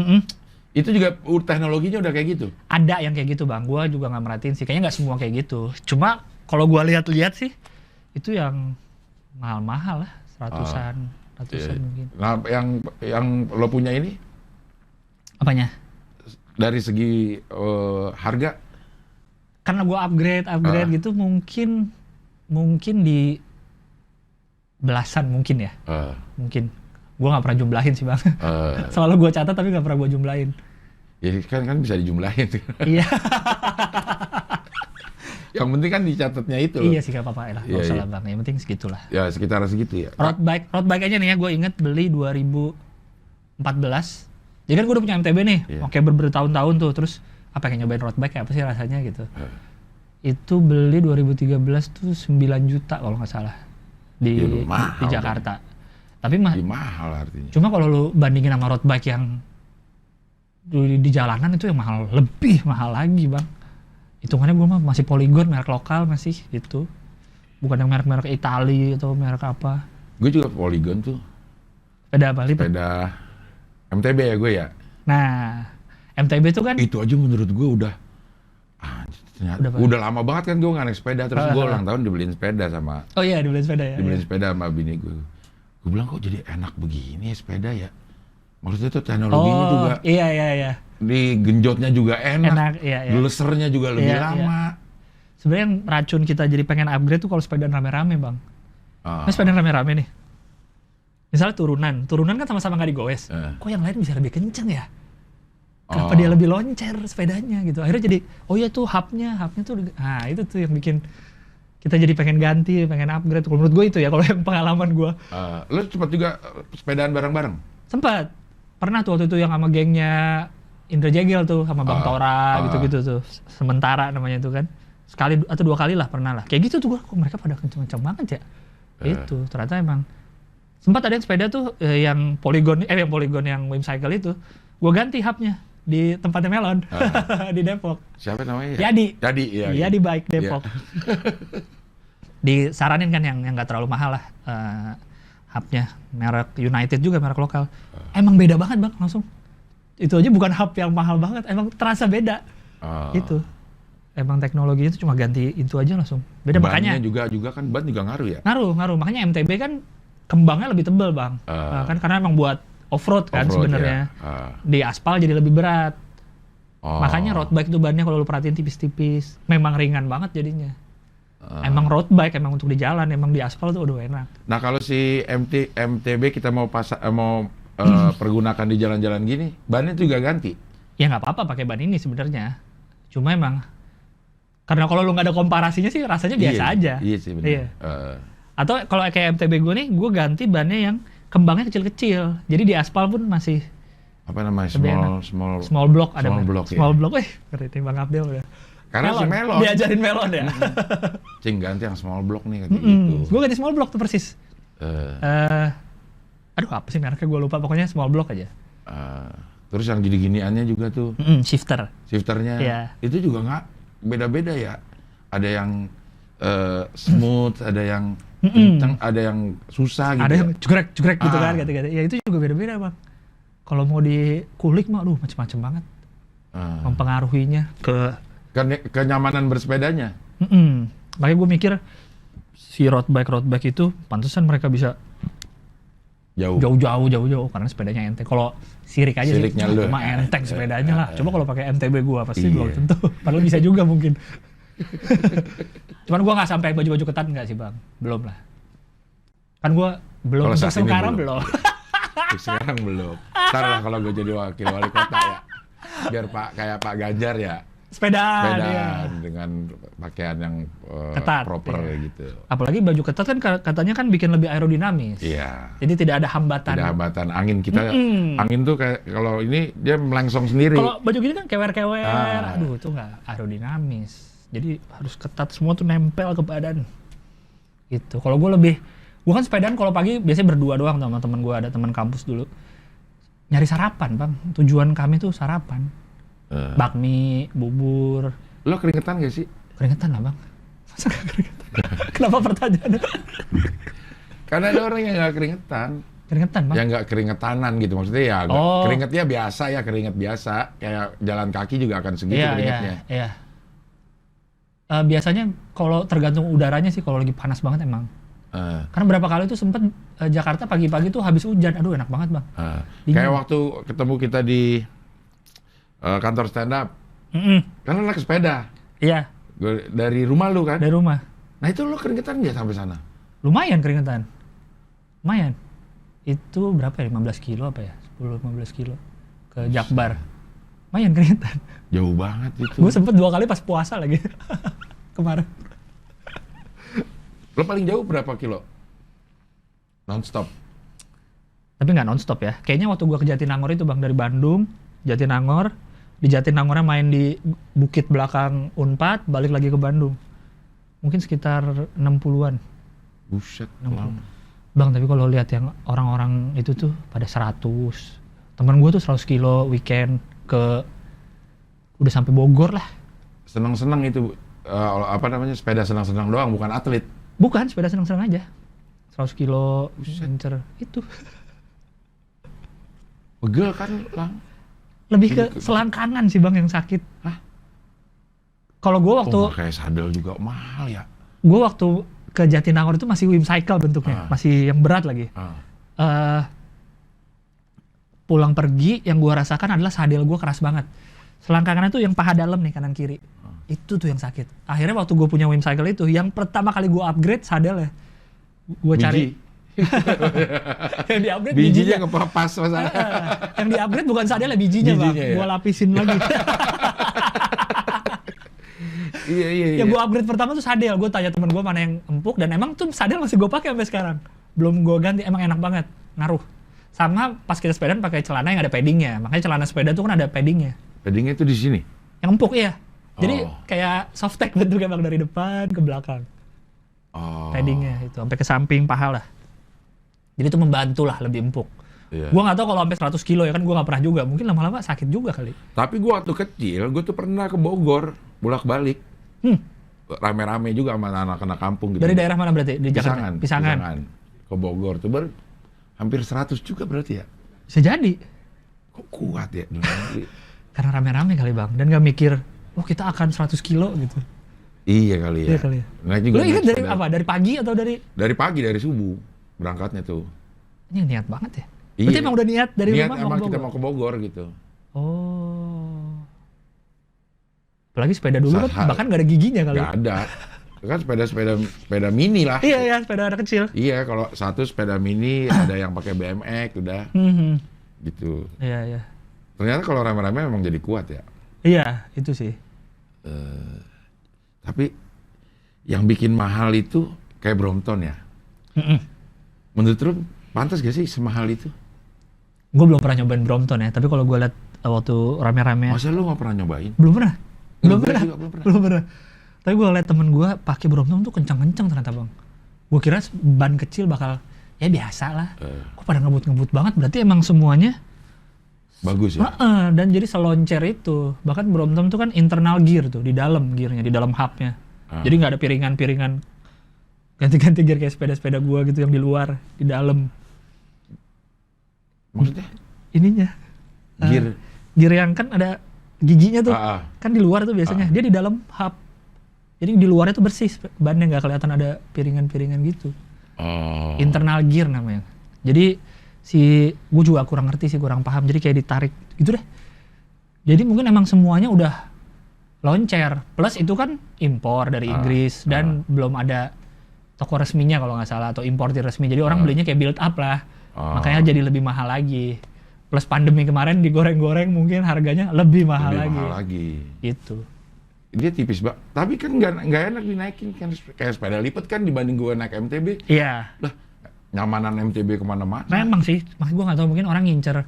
Itu juga teknologinya udah kayak gitu? Ada yang kayak gitu bang, gue juga nggak merhatiin sih. Kayaknya nggak semua kayak gitu. Cuma kalau gue lihat-lihat sih, itu yang mahal-mahal lah, ratusan mungkin. Nah, yang lo punya ini? Apanya? Dari segi harga? Karena gue upgrade gitu, mungkin di belasan mungkin ya. Mungkin. Gue nggak pernah jumlahin sih bang. Selalu gue catat tapi nggak pernah gue jumlahin. Ya kan bisa dijumlahin. Iya. Yang penting kan dicatatnya itu. Iya sih gak apa-apa lah, nggak usah lah bang. Yang penting segitulah. Ya sekitaran segitu ya. Road bike aja nih ya, gue inget beli 2014. Jadi kan gue udah punya MTB nih, oke bertahun-tahun tuh. Terus pengen nyobain road bike, apa sih rasanya gitu. Itu beli 2013 tuh 9 juta kalau nggak salah di Jakarta. Tapi mahal artinya. Cuma kalau lu bandingin sama road bike yang di jalanan itu yang lebih mahal lagi bang. Hitungannya gue mah masih Polygon, merek lokal masih gitu. Bukan yang merek-merek Itali atau merek apa. Gue juga Polygon tuh. Sepeda apa? Sepeda MTB ya gue ya. Nah, MTB itu kan. Itu aja menurut gue udah lama banget kan gue nggak naik sepeda. Terus gue ulang tahun dibeliin sepeda sama. Oh iya, dibeliin sepeda ya. Dibeliin sepeda sama bini gue. Gue bilang kok jadi enak begini sepeda ya. Maksudnya tuh teknologinya juga. Iya. Di genjotnya juga enak. Iya. Gelesernya juga lebih lama. Sebenarnya yang racun kita jadi pengen upgrade tuh kalau sepeda rame-rame bang. Sepeda rame-rame nih. Misalnya turunan kan sama-sama nggak digoes. Kok yang lain bisa lebih kenceng ya? Kenapa dia lebih loncer sepedanya gitu? Akhirnya jadi, oh iya tuh hubnya tuh. Nah itu tuh yang bikin kita jadi pengen ganti, pengen upgrade. Kalau menurut gue itu ya, kalau yang pengalaman gue. Lu sempat juga sepedaan bareng-bareng? Sempat. Pernah tuh waktu itu yang sama gengnya Indra Jegel tuh, sama Bang Tora gitu-gitu tuh. Sementara namanya itu kan. Sekali atau 2 kali lah pernah lah. Kayak gitu tuh gue, kok mereka pada kenceng-kenceng banget ya. Itu ternyata emang. Sempat ada yang sepeda tuh yang Polygon yang Whimcycle itu. Gue ganti hubnya di tempatnya Melon di Depok. Siapa namanya? Yadi. Iya. Di Bike Depok. Disaranin kan yang nggak terlalu mahal lah hubnya, merek United juga, merek lokal. Emang beda banget bang, langsung. Itu aja bukan hub yang mahal banget, emang terasa beda. Itu. Emang teknologi itu cuma ganti itu aja langsung. Beda. Bannya makanya. juga kan ban juga ngaruh ya? Ngaruh. Makanya MTB kan kembangnya lebih tebal bang. Kan karena emang buat off-road kan sebenarnya. Ya. Di aspal jadi lebih berat. Makanya road bike itu bannya kalau lu perhatiin tipis-tipis. Memang ringan banget jadinya. Emang road bike emang untuk di jalan, emang di aspal tuh udah enak. Nah kalau si MTB kita mau pergunakan di jalan-jalan gini, bannya juga ganti? Ya nggak apa-apa pakai ban ini sebenarnya. Cuma emang karena kalau lu nggak ada komparasinya sih rasanya biasa aja. Iya sih benar. Iya. Atau kalau kayak MTB gue nih, gue ganti bannya yang kembangnya kecil-kecil. Jadi di aspal pun masih apa namanya small block ada. Small block. Keren Bang Abdel udah. Karena si Melon. Diajarin Melon ya. Cing ganti yang small block nih kayak gitu. Gue ganti small block tuh persis. Aduh apa sih mereknya gue lupa, pokoknya small block aja. Terus yang gini-giniannya juga tuh. Shifternya. Yeah. Itu juga nggak beda-beda ya. Ada yang smooth, ada yang kencang, ada yang susah gitu. Ada yang jugrek gitu kan, gitu-gitu. Ya itu juga beda-beda bang. Kalau mau dikulik mah, macam-macam banget. Mempengaruhinya ke kenyamanan bersepedanya. Makanya gue mikir si road bike itu pantesan mereka bisa Jauh karena sepedanya enteng. Kalau sirik aja Siriknya sih, lu. cuma enteng sepedanya lah. Coba kalau pakai MTB gua pasti belum tentu. Padahal bisa juga mungkin. Cuman gua nggak sampai baju-baju ketat nggak sih bang, belum lah. Kan gua belum, Kalau untuk saat ini sekarang belum. belum. Sekarang belum. Ntar lah kalau gue jadi wakil wali kota ya. Biar kayak Pak Ganjar ya. Sepedaan Sepedaan ya. dengan pakaian yang Ketat, proper iya. gitu. Apalagi baju ketat kan katanya kan bikin lebih aerodinamis. Iya. Jadi tidak ada hambatan. Tidak hambatan angin kita. Angin tuh kayak kalau ini dia melengsong sendiri. Kalau baju gini kan kewer-kewer, aduh itu nggak aerodinamis. Jadi harus ketat semua tuh nempel ke badan. Gitu. Kalau gue kan sepedaan kalau pagi biasanya berdua doang sama teman gue, ada teman kampus dulu. Nyari sarapan bang, tujuan kami tuh sarapan. Bakmi, bubur. Lo keringetan gak sih? Keringetan lah bang. Masa gak keringetan? Kenapa pertanyaannya? Karena ada orang yang gak keringetan. Keringetan bang? Yang gak keringetan gitu, maksudnya ya keringetnya biasa ya, keringet biasa. Kayak jalan kaki juga akan segitu keringetnya. Iya. Biasanya kalau tergantung udaranya sih, kalau lagi panas banget emang. Karena berapa kali tuh sempet Jakarta pagi-pagi tuh habis hujan, aduh enak banget bang. Kayak waktu ketemu kita di kantor stand up, kan lo naik sepeda. Iya. Dari rumah lu kan? Dari rumah. Nah itu lo keringetan nggak sampai sana? Lumayan keringetan. Lumayan. Itu berapa ya? 15 kilo apa ya? 10-15 kilo ke Jakbar. Lumayan keringetan. Jauh banget itu. Gue sempet 2 kali pas puasa lagi. Kemarin. Lo paling jauh berapa kilo? Non-stop? Tapi nggak non-stop ya. Kayaknya waktu gue ke Jatinangor itu bang, dari Bandung, Jatinangor. Di Jatinangornya main di bukit belakang Unpad, balik lagi ke Bandung. Mungkin sekitar 60-an. Buset. 60. Bang, tapi kalau lihat yang orang-orang itu tuh pada 100. Temen gue tuh 100 kilo weekend ke udah sampai Bogor lah. Senang-senang itu sepeda senang-senang doang, bukan atlet. Bukan, sepeda senang-senang aja. 100 kilo incer itu. Pegel kan, Lang? Lebih ke selangkangan sih bang yang sakit. Hah? Kalau gue waktu kayak sadel juga mahal ya. Gue waktu ke Jatinangor itu masih whimsical bentuknya, masih yang berat lagi. Pulang pergi yang gue rasakan adalah sadel gue keras banget. Selangkangannya tuh yang paha dalam nih kanan kiri. Itu tuh yang sakit. Akhirnya waktu gue punya whimsical itu, yang pertama kali gue upgrade sadel ya. Gue cari. Yang di-upgrade bijinya kepas masalah. Yang di-upgrade bukan sadelnya, bijinya bang. Ya? Gue lapisin lagi. Iya. Yang gue upgrade pertama tuh sadel. Gue tanya temen gue mana yang empuk, dan emang tuh sadel masih gue pakai sampai sekarang. Belum gue ganti, emang enak banget, ngaruh. Sama pas kita sepedaan pakai celana yang ada paddingnya. Makanya celana sepeda tuh kan ada paddingnya. Paddingnya tuh di sini? Yang empuk iya. Jadi kayak softtek bentuknya bang, dari depan ke belakang. Paddingnya itu sampai ke samping paha lah. Jadi itu membantu lah, lebih empuk. Gue nggak tahu kalau sampai 100 kilo ya kan, gue nggak pernah juga. Mungkin lama-lama sakit juga kali. Tapi gue waktu kecil, gue tuh pernah ke Bogor, bolak-balik. Rame-rame juga sama anak-anak kampung gitu. Dari daerah mana berarti? Di Jakarta? Pisangan. Ke Bogor tuh hampir 100 juga berarti ya? Bisa jadi. Kok kuat ya? Karena rame-rame kali bang, dan nggak mikir, kita akan 100 kilo gitu. Iya kali ya. Nah, lo ingat dari apa? Dari pagi atau dari? Dari pagi, dari subuh berangkatnya tuh. Ini niat banget ya? Iya. Berarti emang udah niat dari rumah emang kita mau ke Bogor gitu. Oh. Apalagi sepeda dulu kan bahkan gak ada giginya kali. Gak ada. Kan sepeda mini lah. Iya, sepeda anak kecil. Iya, kalau satu sepeda mini, ada yang pakai BMX udah. Gitu. Iya. Ternyata kalau rame-rame memang jadi kuat ya. Iya, itu sih. Tapi yang bikin mahal itu kayak Brompton ya. Menurut lu pantas gak sih semahal itu? Gue belum pernah nyobain Brompton ya, tapi kalau gue lihat waktu rame-rame. Masa lu gak pernah nyobain? Belum pernah. Belum pernah. Tapi gue lihat temen gue pakai Brompton tuh kencang-kencang ternyata bang. Gue kira ban kecil bakal ya biasa lah. Kok pada ngebut-ngebut banget? Berarti emang semuanya bagus ya. Dan jadi seloncer itu. Bahkan Brompton tuh kan internal gear tuh, di dalam gearnya, di dalam hubnya. Jadi nggak ada piringan-piringan ganti-ganti gear kayak sepeda-sepeda gue gitu yang di luar, di dalam. Maksudnya? Ininya. Gear yang kan ada giginya tuh. Kan di luar tuh biasanya. Dia di dalam hub. Jadi di luarnya tuh bersih, bannya nggak kelihatan ada piringan-piringan gitu. Internal gear namanya. Jadi gue juga kurang ngerti sih, kurang paham. Jadi kayak ditarik gitu deh. Jadi mungkin emang semuanya udah loncer. Plus itu kan impor dari Inggris dan belum ada toko resminya kalau nggak salah, atau importir resmi. Jadi orang belinya kayak build up lah. Makanya jadi lebih mahal lagi. Plus pandemi kemarin digoreng-goreng mungkin harganya lebih mahal lagi. Gitu. Dia tipis banget. Tapi kan nggak enak dinaikin kan, kayak sepeda lipat kan dibanding gue naik MTB. Iya. Lah, nyamanan MTB kemana-mana. Memang sih, maksud gue nggak tahu, mungkin orang ngincer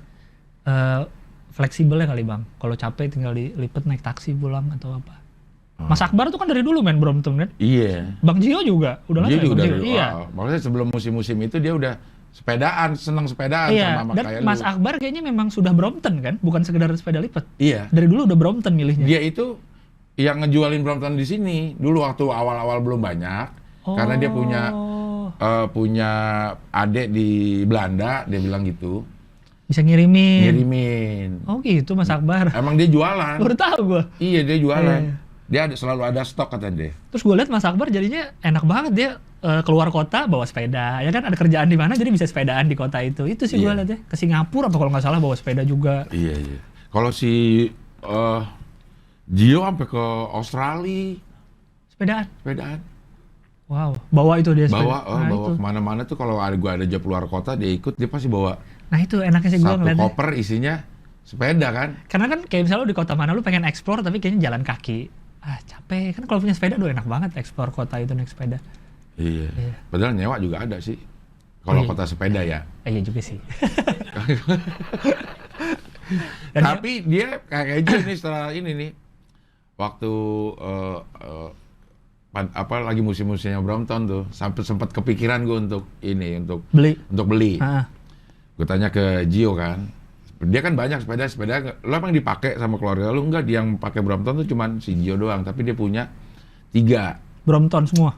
fleksibelnya kali bang. Kalau capek tinggal dilipet naik taksi pulang atau apa. Mas Akbar tuh kan dari dulu main Brompton kan? Iya. Bang Gio juga udah lama. Dia juga dari dulu. Iya. Maksudnya sebelum musim-musim itu dia udah sepedaan, senang sepedaan sama dan kayak Mas lu. Akbar kayaknya memang sudah Brompton kan, bukan sekedar sepeda lipat. Iya. Dari dulu udah Brompton milihnya. Dia itu yang ngejualin Brompton di sini dulu waktu awal-awal belum banyak, karena dia punya adik di Belanda, dia bilang gitu. Bisa ngirimin. Oh gitu Mas Akbar. Emang dia jualan. Baru tahu gue. Iya dia jualan. Dia selalu ada stok kata dia. Terus gue lihat Mas Akbar jadinya enak banget, dia keluar kota bawa sepeda, ya kan ada kerjaan di mana jadi bisa sepedaan di kota itu. Itu sih gue lihat ya, ke Singapura apa kalau nggak salah bawa sepeda juga. Iya. Kalau si Gio sampai ke Australia sepedaan. Wow, bawa itu dia sepeda. Bawa itu. Kemana-mana tuh kalau gue ada job luar kota dia ikut, dia pasti bawa. Nah itu enaknya sih gue ngeliatnya. Satu koper isinya sepeda kan. Karena kan kayak misalnya lu di kota mana lu pengen explore tapi kayaknya jalan kaki. Capek kan, kalau punya sepeda enak banget explore kota itu naik sepeda. Iya. Padahal nyewa juga ada sih. Kalau kota sepeda ya. Iya juga sih. Tapi dia kayak Gio nih setelah ini nih. Waktu lagi musim-musimnya Brompton tuh, sampai sempat kepikiran gue untuk beli. Gue tanya ke Gio kan. Dia kan banyak sepeda, lo emang dipakai sama keluarga lu? Enggak, dia yang pakai Brompton tuh cuman si Gio doang, tapi dia punya 3 Brompton semua.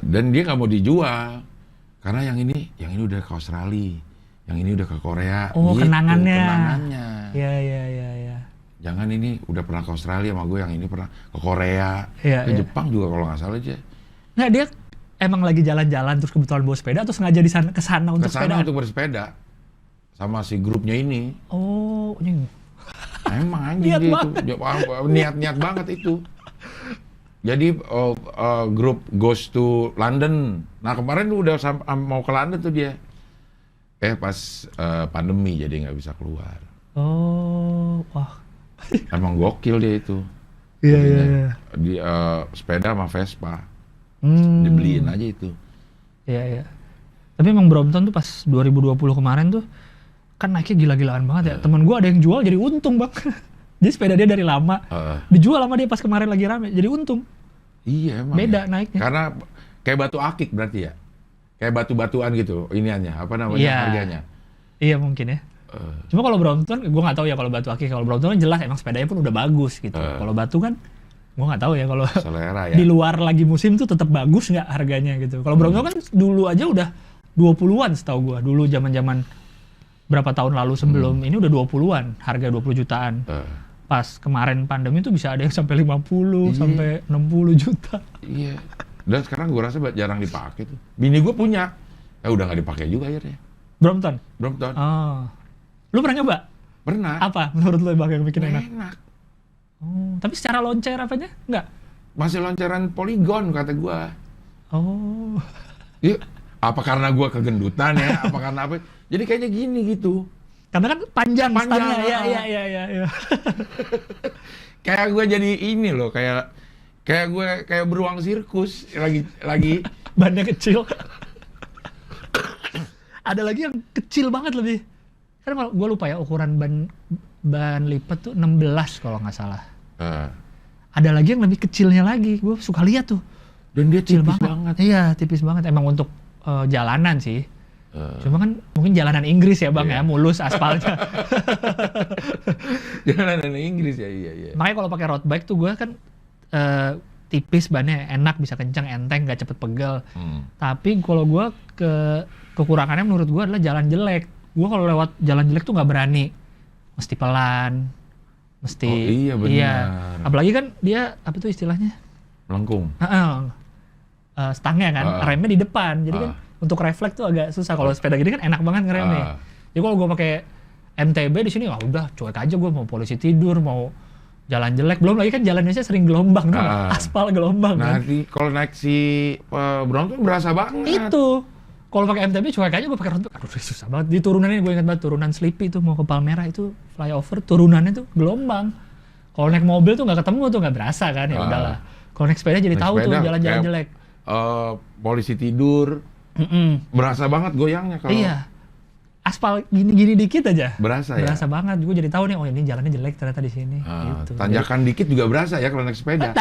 Dan dia nggak mau dijual karena yang ini udah ke Australia, yang ini udah ke Korea. Gitu, kenangannya. Iya. Jangan, ini udah pernah ke Australia sama gue, yang ini pernah ke Korea, ke Jepang juga kalau nggak salah aja. Nggak, dia emang lagi jalan-jalan terus kebetulan bawa sepeda atau sengaja ke sana untuk sepeda? Untuk bersepeda sama si grupnya ini. Oh, emang anjing dia itu niat banget itu. Jadi grup goes to London. Nah kemarin udah mau ke London tuh dia. Pas pandemi jadi nggak bisa keluar. Oh, wah. Emang gokil dia itu. Iya. Dia sepeda sama Vespa. Dibeliin aja itu. Iya. Tapi emang Brompton tuh pas 2020 kemarin tuh kan naiknya gila-gilaan banget ya. Temen gue ada yang jual jadi untung bang. Jadi sepeda dia dari lama dijual sama dia pas kemarin lagi rame jadi untung. Iya emang. Beda naiknya. Karena kayak batu akik berarti ya. Kayak batu-batuan gitu iniannya, apa namanya, harganya. Iya mungkin ya. Cuma kalau Brompton gue nggak tahu ya, kalau batu akik. Kalau Brompton kan jelas emang sepedanya pun udah bagus gitu. Kalau batu kan gue nggak tahu ya, kalau selera ya. Di luar lagi musim tuh tetap bagus nggak harganya gitu. Kalau Brompton kan dulu aja udah 20-an setahu gue. Dulu zaman-zaman berapa tahun lalu sebelum ini udah 20-an, harga 20 jutaan. Pas kemarin pandemi tuh bisa ada yang sampai 50 sampai 60 juta. Iya. Dan sekarang gue rasa jarang dipakai tuh. Bini gue punya, udah nggak dipakai juga akhirnya. Brompton. Oh. Lu pernah nyoba? Pernah. Apa menurut lu yang bikin enak? Enak. Oh, tapi secara loncer apanya? Enggak? Masih loncaran poligon kata gue. Oh. Iya. Apa karena gue kegendutan ya? Apa karena apa? Jadi kayaknya gini gitu. Karena kan panjang stangnya. Iya. Kayak gue jadi ini loh, kayak beruang sirkus lagi bannya kecil. Ada lagi yang kecil banget lebih. Karena gue lupa ya ukuran ban lipat tuh 16 kalau nggak salah. Ada lagi yang lebih kecilnya lagi. Gue suka lihat tuh. Dan dia tipis banget. Iya, tipis banget. Emang untuk jalanan sih. Cuma kan mungkin jalanan Inggris ya bang ya, mulus aspalnya. Jalanan Inggris ya, iya. Makanya kalau pakai road bike tuh gue kan tipis, bannya enak, bisa kencang, enteng, nggak cepet pegel. Tapi kalau gue kekurangannya menurut gue adalah jalan jelek. Gue kalau lewat jalan jelek tuh nggak berani, mesti pelan, mesti. Oh iya benar. Iya. Apalagi kan dia apa tuh istilahnya? Melengkung. Stangnya kan, remnya di depan, jadi kan untuk refleks tuh agak susah. Kalau sepeda gini kan enak banget ngeremnya. Jadi kalau gue pakai MTB di sini, udah cuek aja gue, mau polisi tidur, mau jalan jelek. Belum lagi kan jalan Indonesia sering gelombang, aspal gelombang. Nah, kan. kalau naik si Brompton berasa banget. Itu. Kalau pakai MTB cuek aja, gue pakai road bike. Aduh, susah banget. Di turunannya gue ingat banget, turunan Sleepy tuh mau ke Palmerah itu flyover, turunannya tuh gelombang. Kalau naik mobil tuh nggak ketemu tuh, nggak berasa kan, ya udahlah. Kalau naik sepeda jadi tahu tuh jalan-jalan jelek. Polisi tidur, berasa banget goyangnya kalau. Iya. Aspal gini-gini dikit aja. Berasa banget. Gue jadi tahu nih, oh ini jalannya jelek ternyata di sini. Gitu. Tanjakan dikit juga berasa ya kalau naik sepeda.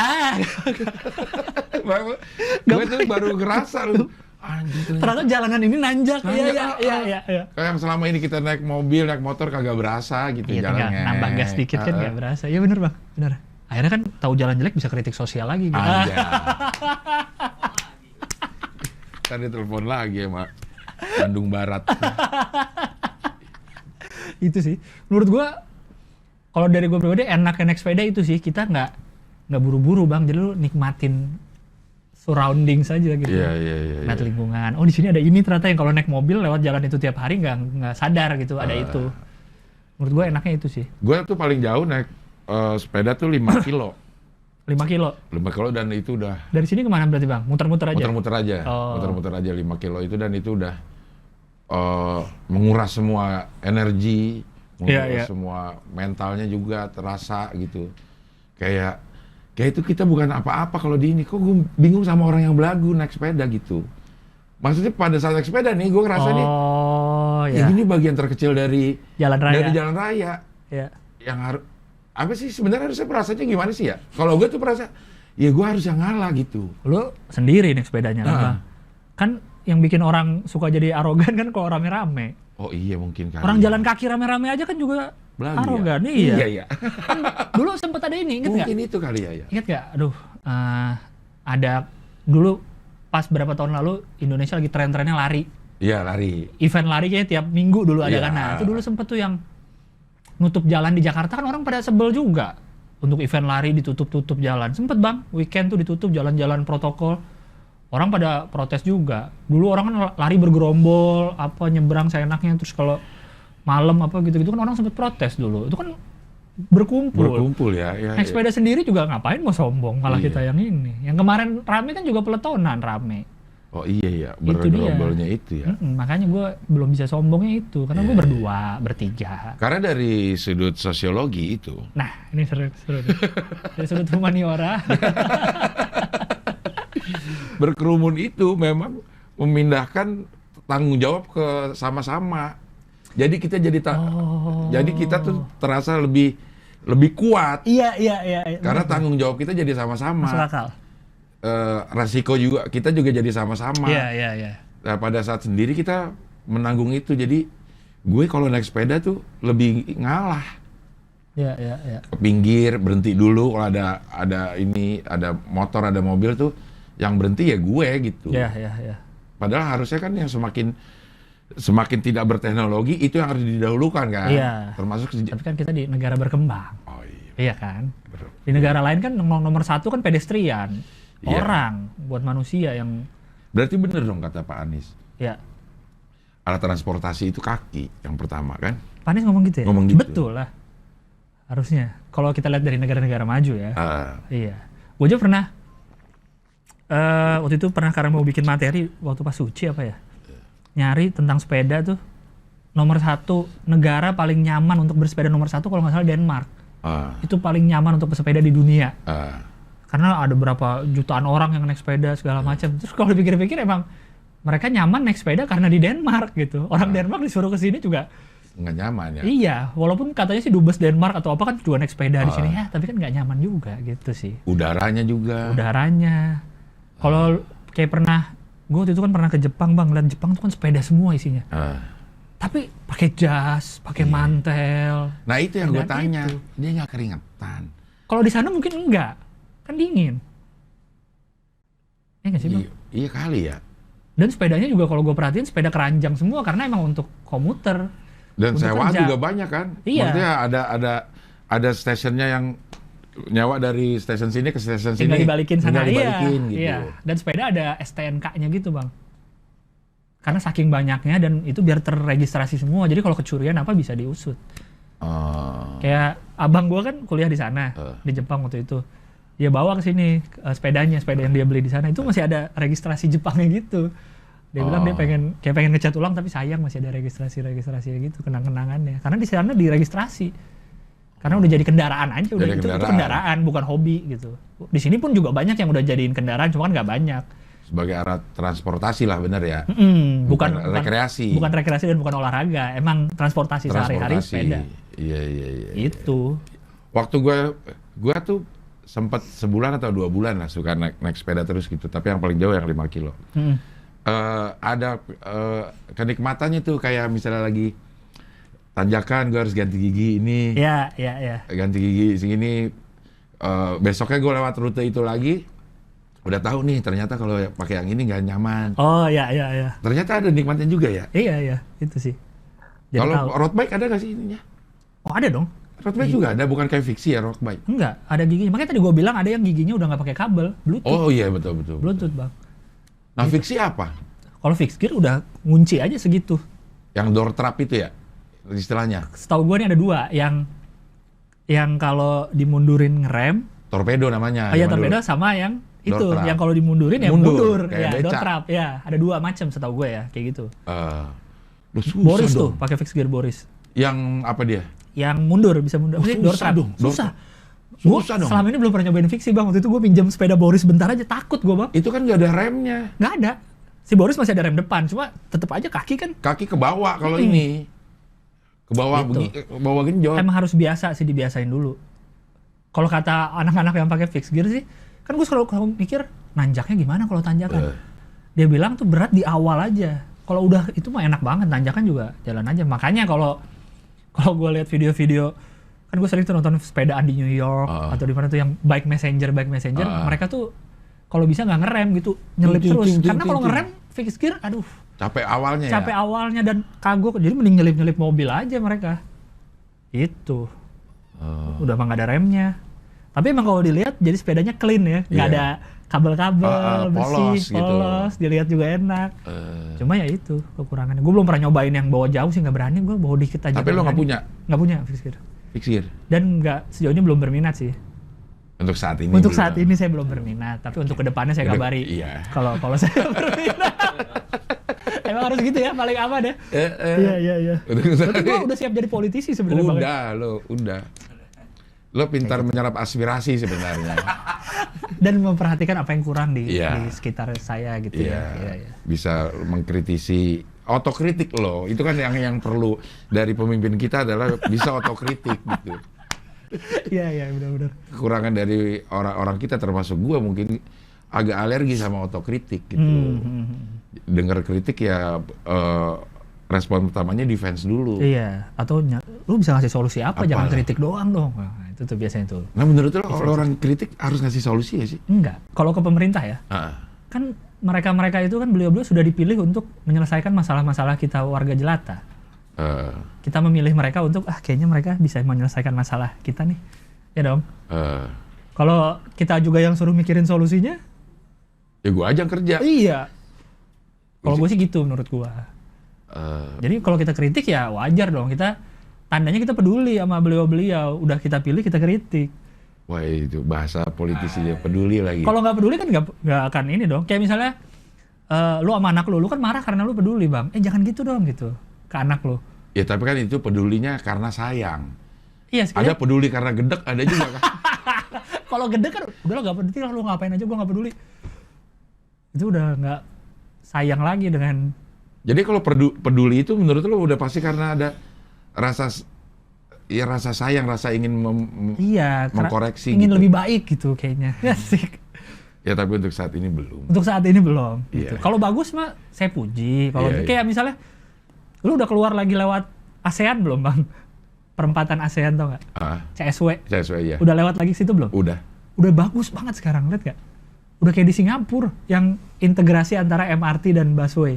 Gue tuh baru ngerasa lu. Anjir, ternyata jalanan ini nanjak. Iya. Kayak yang selama ini kita naik mobil, naik motor kagak berasa gitu jalannya. Nambah gas dikit kan nggak berasa. Iya bener bang, bener. Akhirnya kan tahu jalan jelek bisa kritik sosial lagi. Gitu. Tadi telepon lagi sama Bandung Barat. Itu sih, menurut gua kalau dari gua pribadi enaknya naik sepeda itu sih, kita nggak buru-buru bang, jadi lu nikmatin surrounding saja gitu. Iya. Lihat lingkungan. Oh di sini ada ini ternyata, yang kalau naik mobil lewat jalan itu tiap hari nggak sadar gitu ada itu. Menurut gua enaknya itu sih. Gua tuh paling jauh naik sepeda tuh 5 kilo. 5 kilo? 5 kilo dan itu udah. Dari sini kemana berarti bang? Muter-muter aja? Muter-muter aja 5 kilo itu, dan itu udah menguras semua energi, menguras semua mentalnya juga terasa gitu. Kayak itu kita bukan apa-apa kalau di ini. Kok gue bingung sama orang yang belagu naik sepeda gitu. Maksudnya pada saat naik sepeda nih, gue ngerasa nih, ini bagian terkecil dari jalan raya. Dari jalan raya. Iya. Yang harus, apa sih sebenarnya harusnya perasaannya gimana sih ya? Kalau gue tuh perasa, ya gue harus yang ngalah gitu. Lu sendiri naik sepedanya kan bang? Kan yang bikin orang suka jadi arogan kan kalau rame-rame. Oh iya mungkin kan. Orang jalan kaki rame-rame aja kan juga arogan. Ya? Iya. Kan dulu sempat ada ini, inget nggak? Mungkin itu kali ya. Ingat nggak? Aduh, ada dulu pas berapa tahun lalu Indonesia lagi tren-trennya lari. Iya lari. Event lari kayaknya tiap minggu dulu ada kan. Nah itu dulu sempet tuh yang nutup jalan di Jakarta, kan orang pada sebel juga. Untuk event lari ditutup-tutup jalan. Sempet bang, weekend tuh ditutup jalan-jalan protokol. Orang pada protes juga. Dulu orang kan lari bergerombol, apa nyebrang seenaknya, terus kalau malam apa gitu-gitu kan orang sempet protes dulu. Itu kan berkumpul ya. Naik sepeda sendiri juga ngapain mau sombong, malah kita yang ini. Yang kemarin rame kan juga peletonan rame. Oh iya, bergerombolnya itu ya. Makanya gue belum bisa sombongnya itu, karena gue berdua, bertiga. Karena dari sudut sosiologi itu. Nah, ini seru. Dari sudut humaniora. Berkerumun itu memang memindahkan tanggung jawab ke sama-sama. Jadi kita jadi kita tuh terasa lebih kuat. Iya. Karena tanggung jawab kita jadi sama-sama. Masuk akal. Resiko juga kita juga jadi sama-sama. Iya. Nah, pada saat sendiri kita menanggung itu. Jadi gue kalau naik sepeda tuh lebih ngalah. Iya. Ke pinggir, berhenti dulu kalau ada motor, ada mobil tuh yang berhenti ya gue gitu. Iya. Padahal harusnya kan yang semakin tidak berteknologi itu yang harus didahulukan kan. Iya. Termasuk tapi kan kita di negara berkembang. Oh iya. Iya kan. Di negara lain kan nomor satu kan pedestrian. Iya. Orang buat manusia yang. Berarti bener dong kata Pak Anies. Iya. Alat transportasi itu kaki yang pertama kan. Pak Anies ngomong gitu ya? Ngomong gitu. Betul lah. Harusnya. Kalau kita lihat dari negara-negara maju ya. Iya. Gue aja pernah waktu itu karena mau bikin materi waktu pas Suci apa ya, nyari tentang sepeda tuh, nomor 1 negara paling nyaman untuk bersepeda nomor 1 kalau nggak salah Denmark. Itu paling nyaman untuk bersepeda di dunia. Karena ada berapa jutaan orang yang naik sepeda segala macam. Terus kalau dipikir-pikir emang mereka nyaman naik sepeda karena di Denmark gitu. Orang Denmark disuruh ke sini juga nggak nyaman ya. Iya, walaupun katanya sih dubes Denmark atau apa kan juga naik sepeda di sini ya, tapi kan nggak nyaman juga gitu sih. Udaranya juga. Kalau kayak gue waktu itu kan pernah ke Jepang bang, lihat Jepang tuh kan sepeda semua isinya. Tapi pakai jas, pakai mantel. Nah itu yang gue tanya, dia nggak keringetan. Kalau di sana mungkin enggak, kan dingin. Iya nggak sih bang? Iya kali ya. Dan sepedanya juga kalau gue perhatiin sepeda keranjang semua karena emang untuk komuter. Dan sewa juga banyak kan? Iya. Maksudnya ada stasiunnya yang nyawa dari stasiun sini ke stasiun sini. Tinggal dibalikin sana. Tinggal dibalikin gitu. Iya. Dan sepeda ada STNK-nya gitu bang. Karena saking banyaknya dan itu biar terregistrasi semua. Jadi kalau kecurian apa bisa diusut. Kayak abang gua kan kuliah di sana, di Jepang waktu itu. Dia bawa ke sini sepeda yang dia beli di sana itu masih ada registrasi Jepangnya gitu. Dia bilang dia pengen ngecat ulang tapi sayang masih ada registrasi gitu, kenang-kenangannya. Karena di sana diregistrasi. Karena udah jadi kendaraan aja, udah itu kendaraan bukan hobi gitu. Di sini pun juga banyak yang udah jadiin kendaraan, cuma kan nggak banyak. Sebagai alat transportasi lah, benar ya? Bukan rekreasi. Bukan rekreasi dan bukan olahraga, emang transportasi sehari-hari sepeda. Iya. Itu. Waktu gua tuh sempat sebulan atau 2 bulan lah suka naik sepeda terus gitu, tapi yang paling jauh yang 5 kilo. Ada kenikmatannya tuh kayak misalnya lagi tanjakan gue harus ganti gigi ini. Iya. Ganti gigi segini. Besoknya gue lewat rute itu lagi, udah tahu nih ternyata kalau pakai yang ini nggak nyaman. Oh iya. Ternyata ada nikmatnya juga ya. Iya itu sih. Kalau road bike ada nggak sih ininya? Oh ada dong. Road bike juga ada, bukan kayak fiksi ya road bike? Enggak, ada giginya. Makanya tadi gue bilang ada yang giginya udah nggak pakai kabel, Bluetooth. Oh iya betul. Bluetooth bang. Nah fiksi apa? Kalau fixed gear udah ngunci aja segitu. Yang door trap itu ya istilahnya? Setahu gue nih ada 2, yang kalau dimundurin ngerem. Torpedo namanya. Oh iya torpedo sama yang itu, yang kalau dimundurin ya mundur. Ya door trap. Ya ada 2 macam setahu gue ya kayak gitu. Boris tuh pakai fixed gear Boris. Yang apa dia? Yang mundur, bisa mundur. Door trap. Susah. Gue selama ini belum pernah nyobain fiksi bang. Waktu itu gue pinjam sepeda Boris bentar aja, takut gue bang. Itu kan nggak ada remnya. Nggak ada. Si Boris masih ada rem depan, cuma tetap aja kaki kan. Kaki ke bawah kalau ini. Ke bawah ke bawah genjot. Emang harus biasa sih, dibiasain dulu. Kalau kata anak-anak yang pakai fixed gear sih, kan gue selalu mikir nanjaknya gimana kalau tanjakan. Dia bilang tuh berat di awal aja. Kalau udah itu mah enak banget, tanjakan juga jalan aja. Makanya kalau gue lihat video-video, kan gue sering tuh nonton sepedaan di New York atau di mana tuh yang bike messenger, mereka tuh kalau bisa nggak ngerem gitu, nyelip terus. Karena kalau ngerem fixed gear, aduh. Capek awalnya dan kagok, jadi mending nyelip mobil aja mereka. Itu. Udah mah nggak ada remnya. Tapi emang kalau dilihat jadi sepedanya clean ya, nggak ada kabel-kabel bersih, polos, dilihat juga enak. Cuma ya itu kekurangannya. Gue belum pernah nyobain yang bawa jauh sih, nggak berani. Gue bawa dikit aja. Tapi lo nggak punya? Nggak punya fixed gear. Fixed gear? Dan sejauh ini belum berminat sih. Untuk saat ini? Untuk saat ini saya belum berminat. Tapi untuk kedepannya saya kabari. Iya. Kalau saya berminat. Emang harus gitu ya, paling aman ya. Iya. Berarti gue udah siap jadi politisi sebenarnya. Udah. Lo pintar menyerap aspirasi sebenarnya. Dan memperhatikan apa yang kurang di sekitar saya gitu ya. Bisa mengkritisi, otokritik lo. Itu kan yang perlu dari pemimpin kita adalah bisa otokritik gitu. Iya benar-benar. Kekurangan dari orang-orang kita termasuk gua mungkin agak alergi sama otokritik gitu. Dengar kritik ya respon pertamanya defense dulu. Iya, atau lu bisa ngasih solusi apa? Jangan kritik doang dong. Nah, itu tuh biasanya tuh. Nah menurut lo kalau orang kritik harus ngasih solusi ya sih? Enggak. Kalau ke pemerintah ya, kan mereka itu kan beliau-beliau sudah dipilih untuk menyelesaikan masalah-masalah kita warga jelata. Kita memilih mereka untuk kayaknya mereka bisa menyelesaikan masalah kita nih, ya dong. Kalau kita juga yang suruh mikirin solusinya, ya gua aja yang kerja. Iya. Kalau gue sih gitu menurut gua. Jadi kalau kita kritik ya wajar dong, tandanya kita peduli sama beliau-beliau. Udah kita pilih, kita kritik. Wah itu bahasa politisi dia, peduli lagi. Kalau nggak peduli kan nggak akan ini dong. Kayak misalnya lu sama anak lu kan marah karena lu peduli bang. Jangan gitu dong gitu ke anak lu. Ya tapi kan itu pedulinya karena sayang. Iya. Ada peduli karena gedek, ada juga kan. Kalau gedek kan udah nggak peduli lah, lu ngapain aja gua nggak peduli. Itu udah nggak sayang lagi dengan. Jadi kalau peduli itu menurut lo udah pasti karena ada rasa sayang, rasa ingin mengkoreksi. Ingin gitu. lebih baik gitu kayaknya. Asik. Ya tapi untuk saat ini belum. Untuk saat ini belum. Gitu. Kalau bagus mah saya puji. Kalau kayak misalnya, lu udah keluar lagi lewat ASEAN belum bang? Perempatan ASEAN tau nggak? CSW ya. Udah lewat lagi situ belum? Udah bagus banget sekarang, lihat nggak? Udah kayak di Singapura yang integrasi antara MRT dan busway.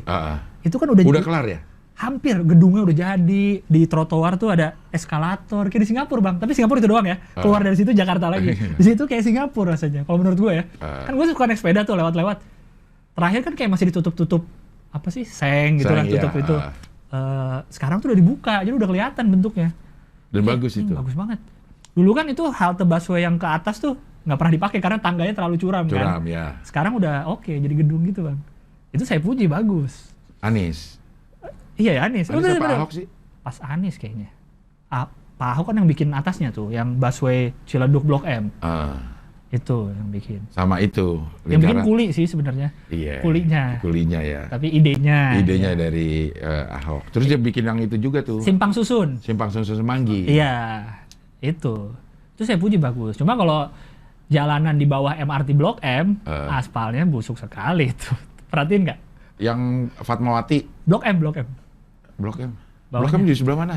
Itu kan udah kelar ya? Hampir, gedungnya udah jadi, di trotoar tuh ada eskalator kayak di Singapura bang. Tapi Singapura itu doang ya. Keluar dari situ Jakarta lagi. Di situ kayak Singapura rasanya. Kalau menurut gue ya. Kan gue suka naik sepeda tuh lewat-lewat. Terakhir kan kayak masih ditutup-tutup apa sih seng gitu lah tutup iya. itu. Sekarang tuh udah dibuka, jadi udah kelihatan bentuknya. Dan bagus itu. Bagus banget. Dulu kan itu halte busway yang ke atas tuh nggak pernah dipakai karena tangganya terlalu curam kan. Ya. Sekarang udah oke, jadi gedung gitu bang. Itu saya puji bagus. Anies. Iya ya Anies. Anies apa Ahok sih? Pas Anies kayaknya. Pak Ahok kan yang bikin atasnya tuh, yang busway Ciledug Blok M. Itu yang bikin. Sama itu. Yang bikin kuli sih sebenarnya. Iya. Kulinya ya. Tapi idenya. Idenya dari Ahok. Terus dia bikin yang itu juga tuh. Simpang Susun Semanggi. Iya. Itu saya puji bagus. Cuma kalau jalanan di bawah MRT Blok M, aspalnya busuk sekali tuh. Perhatiin nggak? Yang Fatmawati. Blok M. Blok M. Bawahnya. Blok M di sebelah mana?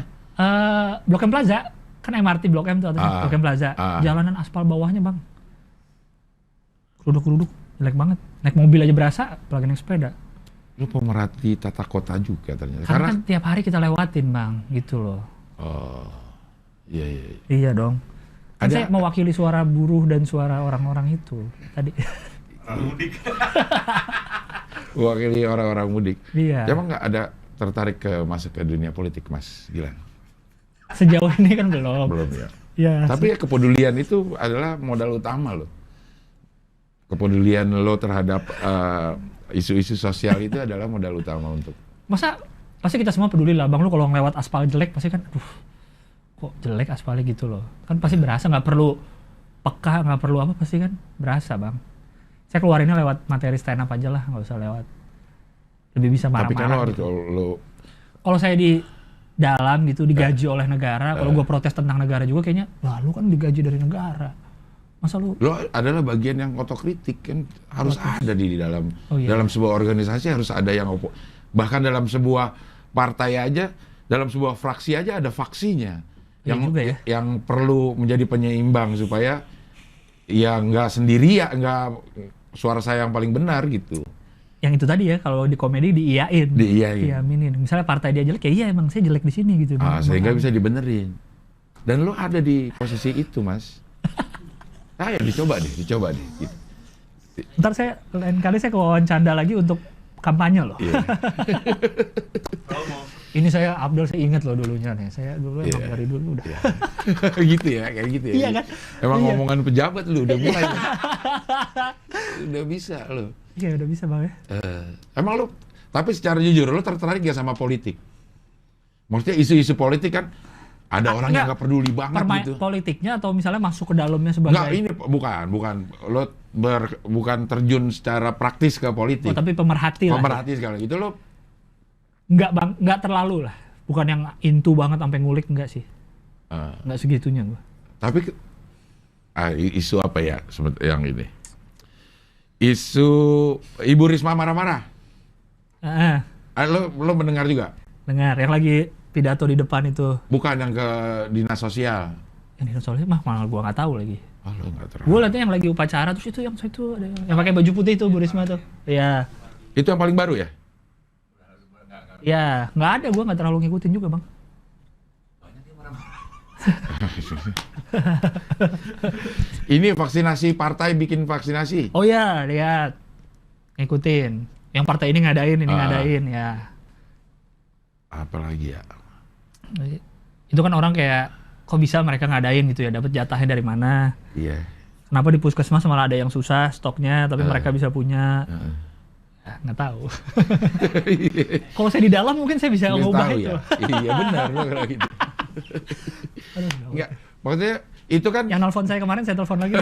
Blok M Plaza. Kan MRT Blok M tuh atasnya. Blok M Plaza. Jalanan aspal bawahnya bang. Keruduk-keruduk. Jelek banget. Naik mobil aja berasa, apalagi naik sepeda. Lu pemerhati tata kota juga ternyata. Karena kan tiap hari kita lewatin bang. Gitu loh. Iya. Iya dong. Kan saya mewakili suara buruh dan suara orang-orang itu tadi. Mudik. Mewakili orang-orang mudik. Iya. Emang nggak ada tertarik masuk ke dunia politik, Mas Gilang? Sejauh ini kan belum. Belum ya. Ya. Tapi kepedulian itu adalah modal utama loh. Kepedulian lo terhadap isu-isu sosial itu adalah modal utama untuk. Masa pasti kita semua peduli lah, bang. Lu kalau ngelewat aspal jelek pasti kan, kok jelek aspalnya gitu loh. Kan pasti berasa, nggak perlu peka, nggak perlu apa, pasti kan berasa bang. Saya keluarinnya lewat materi stand up aja lah, nggak usah lewat. Lebih bisa marah-marah. Tapi kan kalau saya di dalam gitu digaji oleh negara, kalau gue protes tentang negara juga kayaknya, lah lu kan digaji dari negara. Masa lo adalah bagian yang otokritik kan harus ada di dalam iya. Dalam sebuah organisasi harus ada yang bahkan dalam sebuah partai aja, dalam sebuah fraksi aja ada faksinya. Iya juga ya. Yang perlu menjadi penyeimbang supaya ya nggak sendiri ya, nggak suara saya yang paling benar gitu. Yang itu tadi ya, kalau di komedi diiyain. Diaminin. Misalnya partai dia jelek, ya iya emang saya jelek di sini gitu. Sehingga bisa dibenerin. Dan lo ada di posisi itu, Mas. Ayo dicoba deh. Gitu. Ntar lain kali saya ke wawancara lagi untuk kampanye loh. Iya. Ini saya Abdul, saya ingat loh dulunya nih. Saya dulu emang dari dulu udah. Gitu ya, kayak gitu ya. Iya kan? Emang ngomongan pejabat lu udah mulai. Udah bisa lu. Iya udah bisa bang ya. Emang lu, tapi secara jujur lu tertarik gak sama politik? Maksudnya isu-isu politik kan ada orang yang gak peduli banget gitu. Politiknya atau misalnya masuk ke dalamnya sebagai... Enggak, ini bukan. Lo bukan terjun secara praktis ke politik. Tapi pemerhati lah. Pemerhati sekali. Itu lo... Enggak bang, enggak terlalu lah. Bukan yang into banget sampai ngulik, enggak sih. Enggak segitunya gua. Tapi isu apa ya yang ini? Isu Ibu Risma marah-marah. Lo mendengar juga? Dengar, yang lagi pidato di depan itu. Bukan yang ke dinas sosial. Yang dinas sosial malah gua nggak tahu lagi. Lo nggak tahu. Gua liatnya yang lagi upacara terus itu ada yang pakai baju putih itu Bu Risma tuh. Iya. Itu yang paling baru ya? Ya, nggak ada, gua nggak terlalu ngikutin juga bang. Ini vaksinasi, partai bikin vaksinasi. Oh ya, lihat, ngikutin. Yang partai ini ngadain ya. Apalagi ya? Itu kan orang kayak, kok bisa mereka ngadain gitu ya, dapat jatahnya dari mana? Iya. Kenapa di puskesmas malah ada yang susah stoknya, tapi mereka bisa punya? Nggak tahu. Kalau saya di dalam mungkin saya bisa ngubah itu. Ya? Iya benar kalau gitu. Enggak, maksudnya itu kan yang nelfon saya kemarin saya telepon lagi.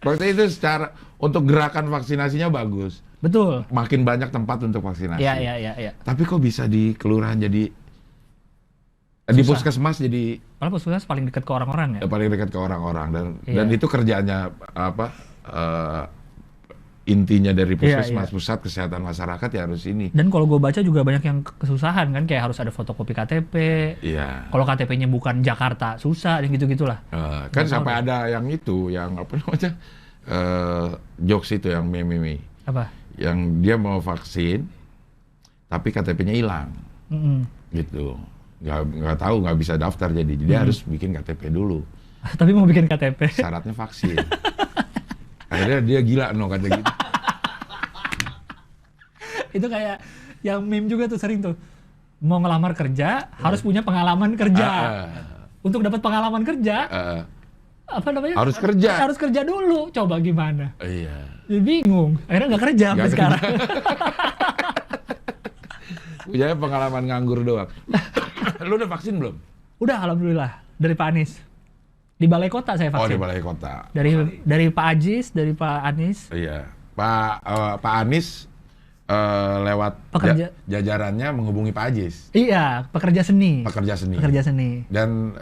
Maksudnya itu secara untuk gerakan vaksinasinya bagus. Betul. Makin banyak tempat untuk vaksinasi. Iya. Tapi kok bisa di kelurahan jadi di puskesmas jadi padahal puskesmas paling dekat ke orang-orang ya. Paling dekat ke orang-orang dan itu kerjaannya apa? Intinya dari puskesmas, pusat kesehatan masyarakat ya harus ini. Dan kalau gue baca juga banyak yang kesusahan kan, kayak harus ada fotokopi KTP. Iya. Kalau KTP-nya bukan Jakarta susah, yang gitu-gitulah. Kan sampai ada yang itu, yang apa namanya, jokes itu yang meme. Apa? Yang dia mau vaksin, tapi KTP-nya hilang, gitu. Nggak tahu, nggak bisa daftar jadi dia harus bikin KTP dulu. Tapi mau bikin KTP. Syaratnya vaksin. Akhirnya dia gila kata gitu. Itu kayak yang meme juga tuh sering tuh. Mau ngelamar kerja harus punya pengalaman kerja. Untuk dapat pengalaman kerja, apa namanya? Harus kerja. Harus kerja dulu. Coba gimana? Iya. Jadi bingung. Akhirnya nggak kerja sampai sekarang. Punya pengalaman nganggur doang. Lu udah vaksin belum? Udah, alhamdulillah. Dari Pak Anies. Di Balai Kota saya vaksin. Oh, di Balai Kota. Dari Pak Ajis, dari Pak Anies. Iya. Pak Anies lewat jajarannya menghubungi Pak Ajis. Iya, pekerja seni. Pekerja seni. Dan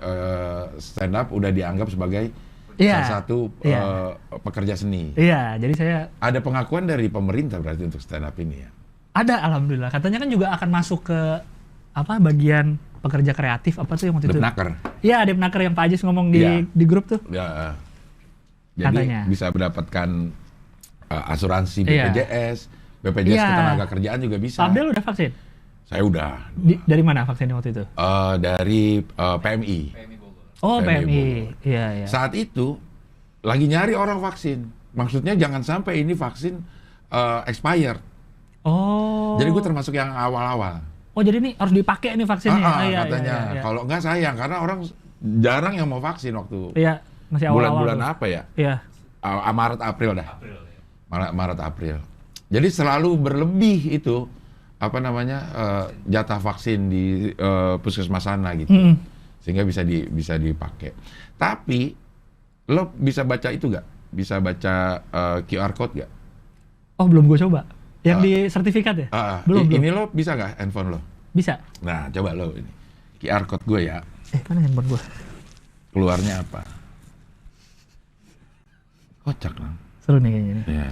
stand up udah dianggap sebagai salah satu pekerja seni. Iya, jadi saya... Ada pengakuan dari pemerintah berarti untuk stand up ini ya? Ada, alhamdulillah. Katanya kan juga akan masuk ke bagian pekerja kreatif apa tuh yang waktu itu? Depnaker. Iya, Depnaker yang Pak Ajis ngomong di grup tuh. Ya. Jadi Katanya. bisa mendapatkan asuransi BPJS, BPJS ketenaga kerjaan juga bisa. Pak Abdel udah vaksin? Saya udah. Dari mana vaksinnya waktu itu? Dari PMI. PMI Bogor. Oh, PMI. Bogor. Iya. Saat itu lagi nyari orang vaksin. Maksudnya jangan sampai ini vaksin expired. Oh. Jadi gue termasuk yang awal-awal. Oh, jadi ini harus dipakai nih vaksinnya. Iya, katanya. Iya. Kalau enggak sayang karena orang jarang yang mau vaksin waktu. Iya, masih awal-awal. Bulan-bulan apa ya? Iya. Maret April dah. April ya. Maret April. Jadi selalu berlebih itu jatah vaksin di puskesmas sana gitu. Sehingga bisa dipakai. Tapi lo bisa baca itu nggak? Bisa baca QR code nggak? Oh, belum gue coba. Yang di sertifikat ya? Belum. Ini lo bisa nggak handphone lo? Bisa. Nah, coba lo ini. QR code gue ya. Mana handphone gue? Keluarnya apa? Kocak dong. Seru nih kayaknya nih. Ya.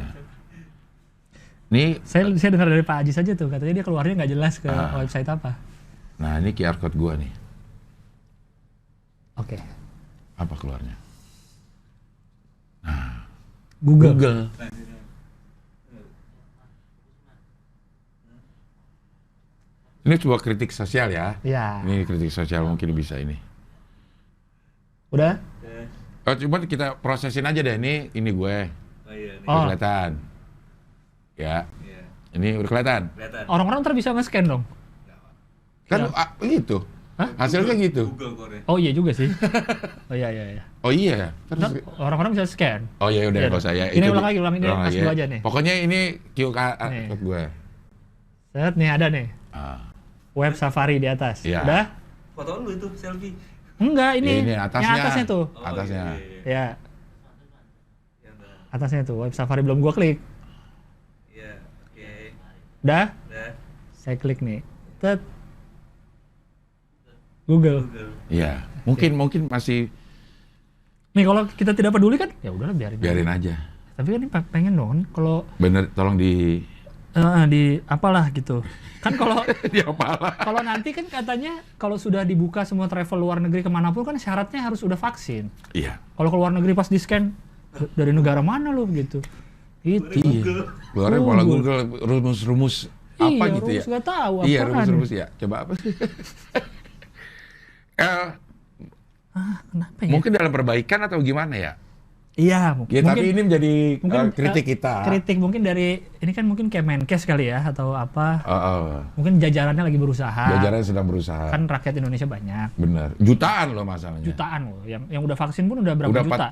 Ini saya dengar dari Pak Ajis aja tuh, katanya dia keluarnya nggak jelas ke website apa. Nah, ini QR code gue nih. Oke. Apa keluarnya? Nah, Google. Ini sebuah kritik sosial ya. Iya. Ini kritik sosial mungkin bisa ini. Udah? Oh, cuma kita prosesin aja deh. Ini gue. Oh iya. Nih. Udah kelihatan. Ya. Iya. Ini udah kelihatan. Kelihatan. Orang-orang ntar bisa nge-scan dong? Kan gitu. Hah? Hasilnya gitu. Google Core. Oh iya juga sih. Oh iya. Oh iya. Terus Ntar orang-orang bisa scan. oh iya udah Iya, kalau saya. ini ulang lagi ini ulang pas lagi gua ya. aja nih. Pokoknya ini QR Nih. code gue. Set nih ada nih. Web Safari di atas. Iya. Udah? Foto lu itu selfie. Enggak, ini. Ini atasnya. Yang atasnya tuh. Oh, Atasnya. iya. Ya, Ya udah. atasnya tuh. Web Safari belum gua klik. Iya. Oke. Udah? Udah. Saya klik nih. Tet. Google. Iya. Mungkin masih Nih kalau kita tidak peduli kan, ya udahlah biarin. aja. Tapi kan ini pengen dong kalau Bener, tolong di apalah gitu. Kan kalau di apalah. kalau nanti kan katanya kalau sudah dibuka semua travel luar negeri kemanapun kan syaratnya harus udah vaksin. Iya. Kalau ke luar negeri pas di scan dari negara mana lo gitu. Itu. Iya. Keluarnya pola Google rumus-rumus apa iya, gitu ya? rumus nggak tahu Iya, apaan. rumus-rumus ya. Coba apa sih? Kenapa ya? Mungkin dalam perbaikan atau gimana ya? Iya, Ya, tapi ini menjadi kritik kita. Kritik mungkin dari ini kan mungkin Kemenkes kali ya atau apa. Oh. Mungkin jajarannya lagi berusaha. Jajarannya sedang berusaha. Kan rakyat Indonesia banyak. Bener. Jutaan loh masalahnya. Jutaan loh. Yang udah vaksin pun udah berapa Udah juta?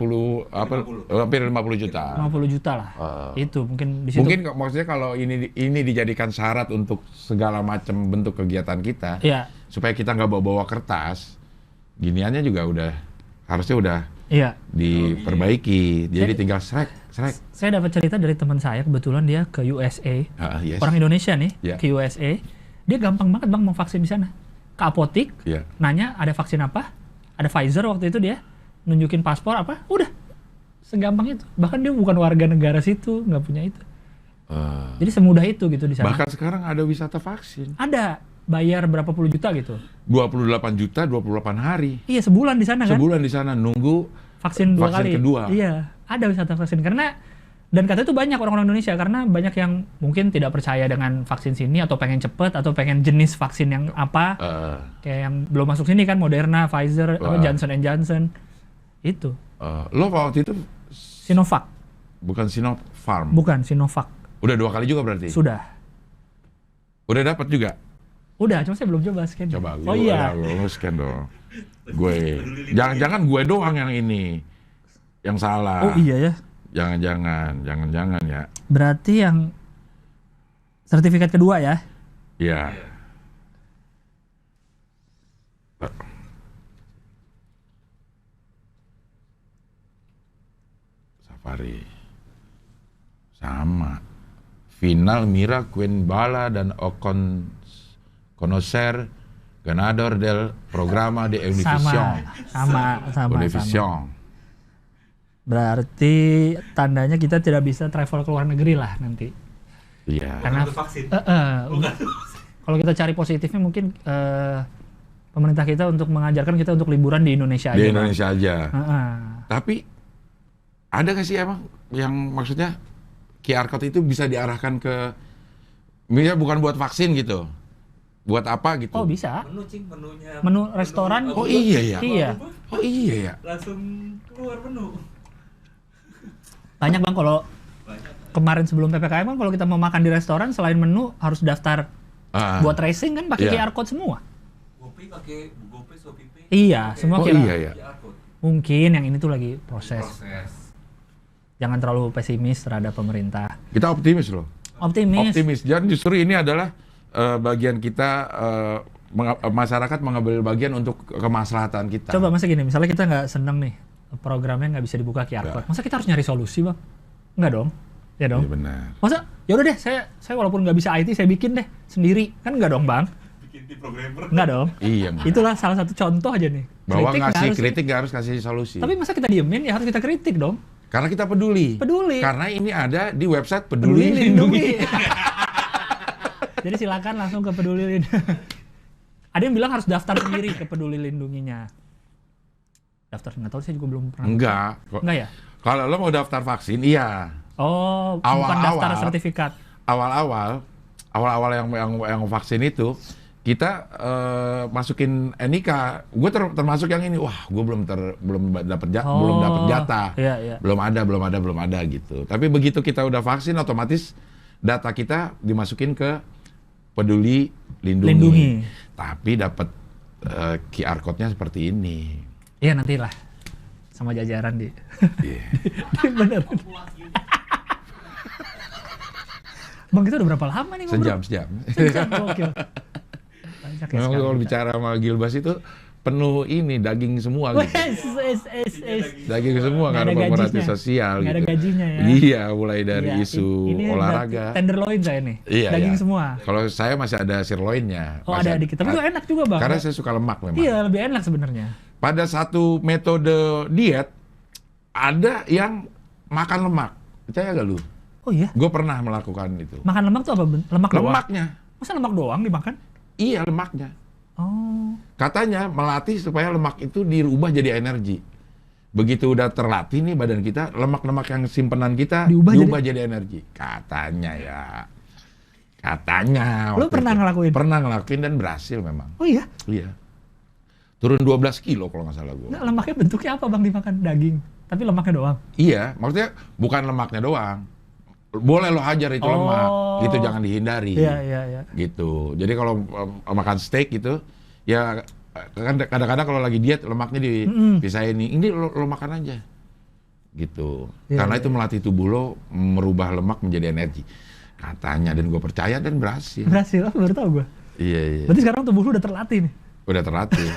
40 hampir 50 juta. 50 juta lah. Itu mungkin di situ. Mungkin maksudnya kalau ini dijadikan syarat untuk segala macam bentuk kegiatan kita, Iya. supaya kita nggak bawa-bawa kertas, giniannya juga harusnya udah Iya. diperbaiki. Jadi tinggal srek. Saya dapat cerita dari teman saya, kebetulan dia ke USA. Yes. Orang Indonesia nih, Iya. ke USA. Dia gampang banget Bang mau vaksin di sana. Ke apotik, Iya. nanya ada vaksin apa? Ada Pfizer waktu itu dia. Nunjukin paspor apa? Udah. Segampang itu. Bahkan dia bukan warga negara situ, nggak punya itu. Jadi semudah itu gitu di sana. Bahkan sekarang ada wisata vaksin. Ada. Bayar berapa puluh juta gitu. 28 juta, 28 hari. Iya, sebulan di sana kan. Sebulan di sana nunggu Vaksin dua vaksin kali. kedua. Iya, ada wisata vaksin karena dan katanya itu banyak orang-orang Indonesia karena banyak yang mungkin tidak percaya dengan vaksin sini atau pengen cepet atau pengen jenis vaksin yang apa kayak yang belum masuk sini kan Moderna, Pfizer, apa Johnson & Johnson itu. Lo waktu itu Sinovac. bukan Sinopharm. Bukan Sinovac. Udah 2 kali juga berarti. Sudah. Udah dapat juga? Udah, cuma saya belum coba scan. Coba Oh iya. Lu scan dong. Gue. Jangan gue doang yang ini. Yang salah. Oh iya ya. Jangan ya. Berarti yang sertifikat kedua ya? Iya. Safari. Sama. Final Mira Queen Bala dan Ocon Conocer ganador del programa de Univision. Sama. Univision. Berarti tandanya kita tidak bisa travel ke luar negeri lah nanti. Iya. Karena vaksin. Kalau kita cari positifnya mungkin pemerintah kita untuk mengajarkan kita untuk liburan di Indonesia aja. Di Indonesia aja. Bang. Tapi ada nggak sih emang yang maksudnya QR code itu bisa diarahkan ke, misalnya bukan buat vaksin gitu, buat apa gitu? Oh bisa. Menunya. Menu restoran. Oh iya ya. Iya. Oh iya ya. Langsung keluar menu. Banyak Bang kalau kemarin sebelum PPKM kan kalau kita mau makan di restoran selain menu harus daftar buat tracing kan pakai Iya. QR code semua. GoPay pakai GoPay, ShopeePay. Iya, semua Oh QR. iya ya. QR code. Mungkin yang ini tuh lagi proses. Jangan terlalu pesimis terhadap pemerintah. Kita optimis loh. Optimis. Optimis. Dan justru ini adalah bagian kita masyarakat mengambil bagian untuk kemaslahatan kita. Coba masa gini, misalnya kita nggak seneng nih programnya nggak bisa dibuka QR code. Masa kita harus nyari solusi Bang? Nggak dong. Ya dong. Iya benar. Masa yaudah deh saya walaupun nggak bisa IT saya bikin deh sendiri. Kan nggak dong Bang? Bikin tim programmer. Nggak dong. Iya. benar. Itulah salah satu contoh aja nih. Bahwa Kritik nggak ngasih harus- kritik nggak harus kasih solusi. Tapi masa kita diemin ya harus kita kritik dong. Karena kita peduli. Peduli. Karena ini ada di website Peduli Peduli Lindungi. Lindungi. Jadi silakan langsung ke Peduli Lindungi. Ada yang bilang harus daftar sendiri ke Peduli Lindunginya. Daftar nggak tahu saya juga belum pernah. Enggak. Enggak ya? Kalau lo mau daftar vaksin, iya. Oh, bukan Awal-awal. daftar sertifikat. Awal-awal yang vaksin itu kita masukin NIK. Gue termasuk yang ini. Wah, gue belum dapat jatah. Iya, iya. Belum ada gitu. Tapi begitu kita udah vaksin, otomatis data kita dimasukin ke Peduli Lindungi. Tapi dapat QR code-nya seperti ini. Iya nantilah sama jajaran di. Iya. Bener. Bang kita udah berapa lama nih ngobrol? Sejam. Sejam, gokil. Banyak ya Memang sekarang kalau kita. bicara sama Gilbas itu penuh ini daging semua gitu. Wes. Daging semua Nggak karena ada pemerhati gajinya. sosial Nggak gitu. ada gajinya ya. Iya, mulai dari Iya, isu ini olahraga. tenderloin saya nih. Iya, Daging iya. semua. Kalau saya masih ada sirloinnya. Oh ada dikit. Tapi itu enak juga Bang. Karena saya suka lemak memang. Iya lebih enak sebenarnya. Pada satu metode diet ada yang makan lemak. Percaya gak lu? Oh iya. Gue pernah melakukan itu. Makan lemak tuh apa? Lemak doang? Lemaknya. Masa lemak doang dimakan? Iya, lemaknya. Oh. Katanya melatih supaya lemak itu dirubah jadi energi. Begitu udah terlatih nih badan kita, lemak-lemak yang simpenan kita diubah jadi energi. Katanya ya. Katanya. Lu pernah ngelakuin? Pernah ngelakuin dan berhasil memang. Oh iya? Iya. Turun 12 kilo kalau nggak salah gue. Nah, lemaknya bentuknya apa Bang dimakan? Daging. Tapi lemaknya doang? Iya, maksudnya bukan lemaknya doang. Boleh lo hajar itu lemak, gitu jangan dihindari. Iya. Gitu. Jadi kalau makan steak gitu, ya kan kadang-kadang kalau lagi diet lemaknya dipisahin nih. Ini lo makan aja. Gitu. Iya, Karena itu melatih tubuh lo merubah lemak menjadi energi. Katanya, dan gue percaya dan berhasil. Berhasil, baru tau gue. Iya. Berarti sekarang tubuh lu udah terlatih nih. Udah terlatih.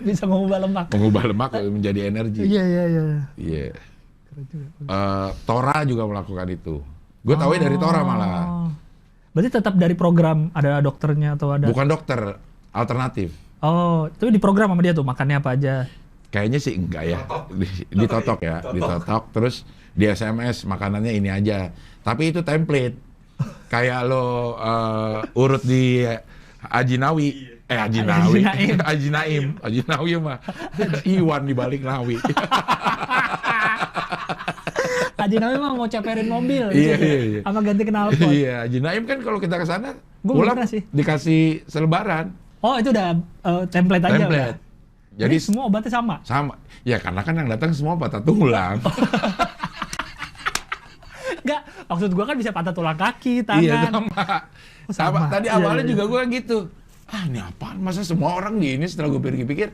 bisa mengubah lemak. Mengubah lemak menjadi energi. Iya. Iya. Tora juga melakukan itu. Gue tahu dari Tora malah. Berarti tetap dari program ada dokternya atau ada? Bukan dokter, alternatif. Oh, itu di program sama dia tuh makannya apa aja? Kayaknya sih enggak ya. Ditotok ya, ditotok. Terus di SMS makanannya ini aja. Tapi itu template. Kayak lo urut di Haji Nawi. Haji Naim mah. Iwan di balik Nawi. Haji Nawi mah mau ceperin mobil. Iya. Sama ganti knalpot. Iya, Haji Naim kan kalau kita ke sana Gua pulang pernah sih. dikasih selebaran. Oh, itu udah template aja. Template. Udah. Jadi semua obatnya sama. Sama. Ya karena kan yang datang semua patah tulang. Enggak, maksud gua kan bisa patah tulang kaki, tangan. Iya sama. Oh, sama. Tadi Iya, awalnya iya. juga gue gitu. Ah ini apaan? Masa semua orang gini? Setelah gue pikir-pikir,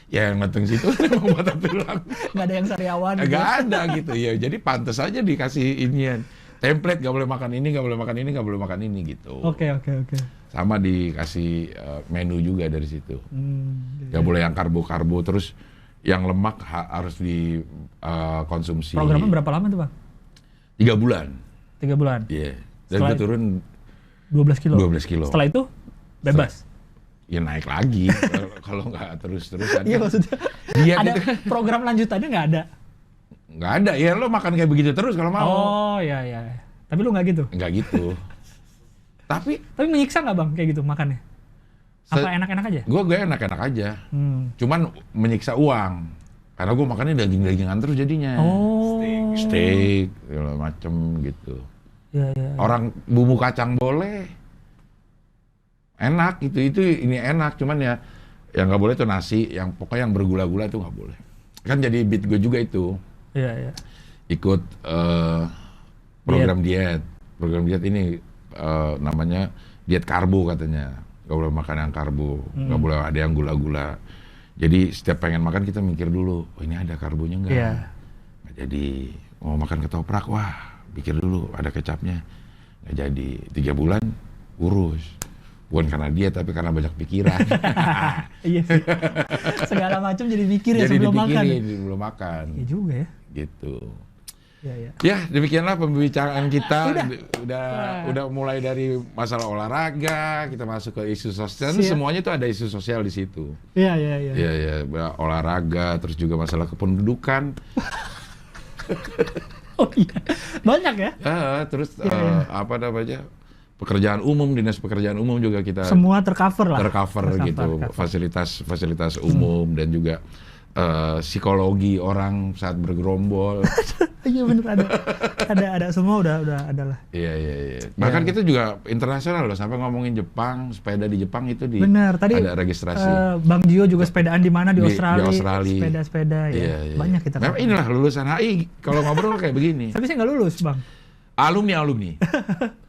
ya yang datang situ memang patah tulang. Nggak ada yang sariawan. Gak ada gitu ya. Jadi pantas aja dikasih inian. Template, gak boleh makan ini, gak boleh makan ini, gak boleh makan ini gitu. Oke. Sama dikasih menu juga dari situ. Iya. Gak boleh yang karbo-karbo, terus yang lemak harus dikonsumsi. Programnya berapa lama tuh, Bang? 3 bulan. 3 bulan. Iya. Dan Setelah gue turun 12 kilo. 12 kilo. Setelah itu bebas. Ya naik lagi kalau nggak terus-terusan. Iya, maksudnya Diet ada itu kan program lanjutannya nggak ada? nggak ada. Ya lo makan kayak begitu terus kalau mau. Oh, iya. Tapi lu nggak gitu? Nggak gitu. Tapi Tapi menyiksa nggak, Bang, kayak gitu makannya? Apa enak-enak aja? gue enak-enak aja. Hmm. Cuman menyiksa uang. Karena gue makannya daging-dagingan terus jadinya. Oh. Steak, segala macem gitu. Iya. Orang bumbu kacang boleh. Enak gitu. Itu ini enak. Cuman ya yang nggak boleh tuh nasi. Yang pokoknya yang bergula-gula itu nggak boleh. Kan jadi beat gue juga itu. Iya. Ikut program diet. Program diet ini namanya diet karbo katanya. Gak boleh makan yang karbo, gak boleh ada yang gula-gula. Jadi setiap pengen makan kita mikir dulu, oh ini ada karbonya nggak? Iya. Nggak jadi. Mau makan ketoprak, wah pikir dulu ada kecapnya. Nggak jadi. 3 bulan urus. Bukan karena diet tapi karena banyak pikiran. Iya sih. Segala macam jadi mikir ya Jadi sebelum makan. dipikirin sebelum makan. Iya juga ya. Gitu. Iya. Ya, demikianlah pembicaraan kita. Wah. Udah mulai dari masalah olahraga, kita masuk ke isu sosial. Siap. Semuanya itu ada isu sosial di situ. Iya. Ya, olahraga, terus juga masalah kependudukan. Oh iya. Banyak ya? Terus Iya. apa namanya? Pekerjaan umum, dinas pekerjaan umum juga kita Semua tercover lah. tercover gitu, fasilitas umum dan juga psikologi orang saat bergerombol. Iya bener ada semua udah ada lah. Iya. Bahkan kita juga internasional loh, sampai ngomongin Jepang, sepeda di Jepang itu Bener, tadi ada registrasi. Bang Gio juga sepedaan di mana di Australia. Di Australia. Sepeda ya. Iya. Banyak kita. Memang inilah lulusan HI kalau ngobrol kayak begini. Tapi saya nggak lulus, Bang. Alumni.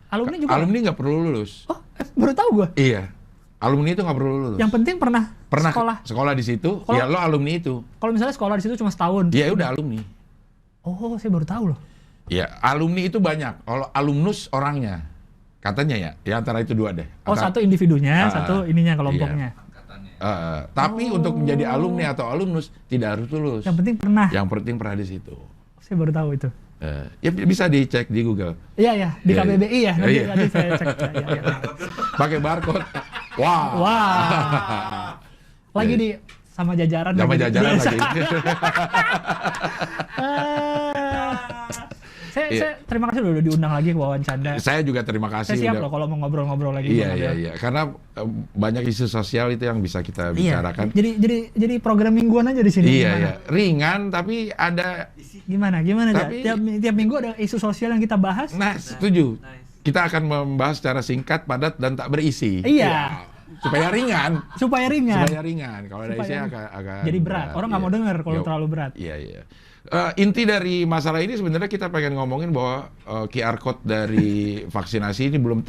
Alumni juga. Alumni nggak perlu lulus. Oh, baru tahu gua. Iya. Alumni itu nggak perlu lulus. Yang penting pernah sekolah di situ. Kalau- Ya lo alumni itu. Kalau misalnya sekolah di situ cuma setahun. Ya udah alumni. Oh, saya baru tahu loh. Ya alumni itu banyak. Kalau alumnus orangnya katanya ya. Ya antara itu dua deh. Oh, satu individunya, Ah, satu ininya kelompoknya. Tapi untuk menjadi alumni atau alumnus tidak harus lulus. Yang penting pernah. Yang penting pernah di situ. Saya baru tahu itu. Ya bisa dicek di Google. Iya, di Iya, KBBI ya. Nanti, iya. nanti saya cek. Iya. Pakai barcode. Wah. Lagi Iya. di sama jajaran. Sama lagi. jajaran Biasa. lagi. Saya terima kasih udah diundang lagi ke Wawan Canda. Saya juga terima kasih. Saya siap udah- loh kalau mau ngobrol-ngobrol lagi. Bang Abel. Iya. Karena banyak isu sosial itu yang bisa kita Iya. bicarakan. Jadi program mingguan aja di sini. Iya. Ringan tapi ada. Gimana? Tapi- Tiap minggu ada isu sosial yang kita bahas. Nah, setuju. Kita akan membahas secara singkat, padat dan tak berisi. Iya. Supaya ringan. Supaya ringan. Kalau ada Supaya isinya agak jadi berat. Orang nggak mau denger kalau terlalu berat. Iya. Inti dari masalah ini sebenarnya kita pengen ngomongin bahwa QR code dari vaksinasi ini belum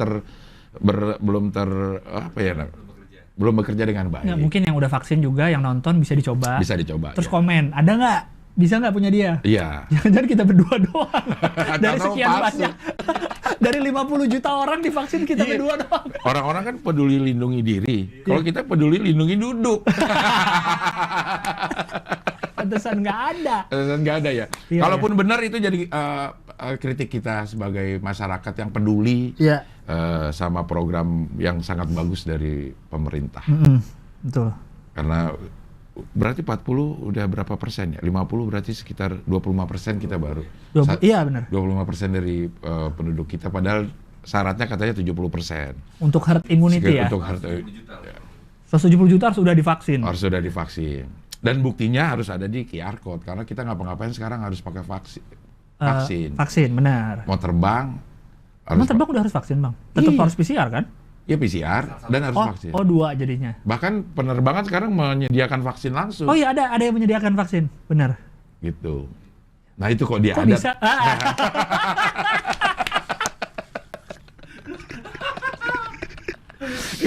bekerja dengan baik. Nggak, mungkin yang udah vaksin juga yang nonton bisa dicoba. Bisa dicoba. Terus ya. komen, ada nggak? Bisa nggak punya dia? Iya. Jangan-jangan kita berdua doang. Dari Atau sekian palsu. banyak. Dari 50 juta orang divaksin kita Iya. berdua doang. Orang-orang kan peduli lindungi diri. Kalau kita peduli lindungi duduk. Pantesan nggak ada. Dan nggak ada ya. Iya, Kalaupun benar itu jadi kritik kita sebagai masyarakat yang peduli Iya. sama program yang sangat bagus dari pemerintah. Betul. Karena berarti 40 udah berapa persen ya? 50 berarti sekitar 25% kita baru. Iya benar. 25% dari penduduk kita. Padahal syaratnya katanya 70%. Untuk herd immunity ya. Untuk herd 170 juta harus udah divaksin. harus sudah divaksin. Dan buktinya harus ada di QR code karena kita nggak ngapa-ngapain sekarang harus pakai vaksin. Vaksin, benar. Mau terbang Emang terbang udah harus vaksin, Bang? Tetap Iya. harus PCR kan? ya PCR dan harus vaksin. Oh, 2 jadinya. Bahkan penerbangan sekarang menyediakan vaksin langsung. Oh iya, ada yang menyediakan vaksin. Benar. Gitu. Nah itu kok dia Kok ada. bisa?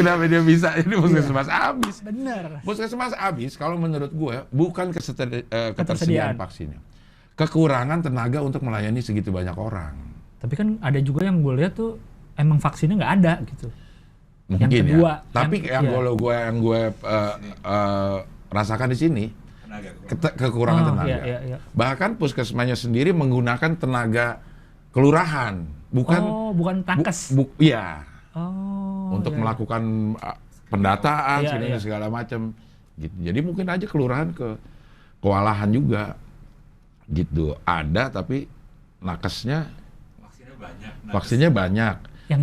Kenapa dia bisa? Ini puskesmas habis. Bener. Puskesmas habis, kalau menurut gue, bukan ketersediaan vaksinnya. Kekurangan tenaga untuk melayani segitu banyak orang. Tapi kan ada juga yang gue lihat tuh emang vaksinnya nggak ada gitu. Mungkin yang kedua, ya. Tapi yang gue rasakan di sini, kekurangan tenaga. Iya. Bahkan puskesmasnya sendiri menggunakan tenaga kelurahan, bukan nakes. Iya. Untuk iya. melakukan pendataan Iya. segala macam gitu. Jadi mungkin aja kelurahan kewalahan juga gitu. Ada tapi nakesnya vaksinnya banyak. Yang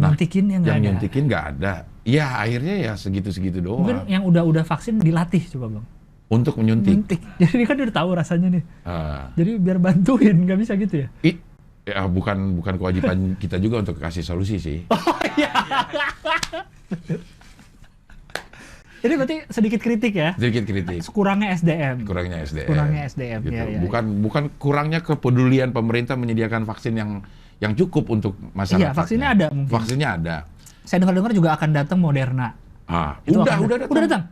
nyuntikin nggak ada. Ya akhirnya ya segitu-segitu doang. Mungkin yang udah vaksin dilatih coba bang. Untuk menyuntik. Jadi kan udah tahu rasanya nih. Jadi biar bantuin, nggak bisa gitu ya? Ya bukan kewajiban kita juga untuk kasih solusi sih. Oh iya. Jadi berarti sedikit kritik ya? Sedikit kritik. Kurangnya SDM. Kurangnya SDM. Gitu. Ya. Bukan kurangnya kepedulian pemerintah menyediakan vaksin yang cukup untuk masyarakat. Iya, vaksinnya ada mungkin. Vaksinnya ada. Saya dengar juga akan datang Moderna. Udah datang.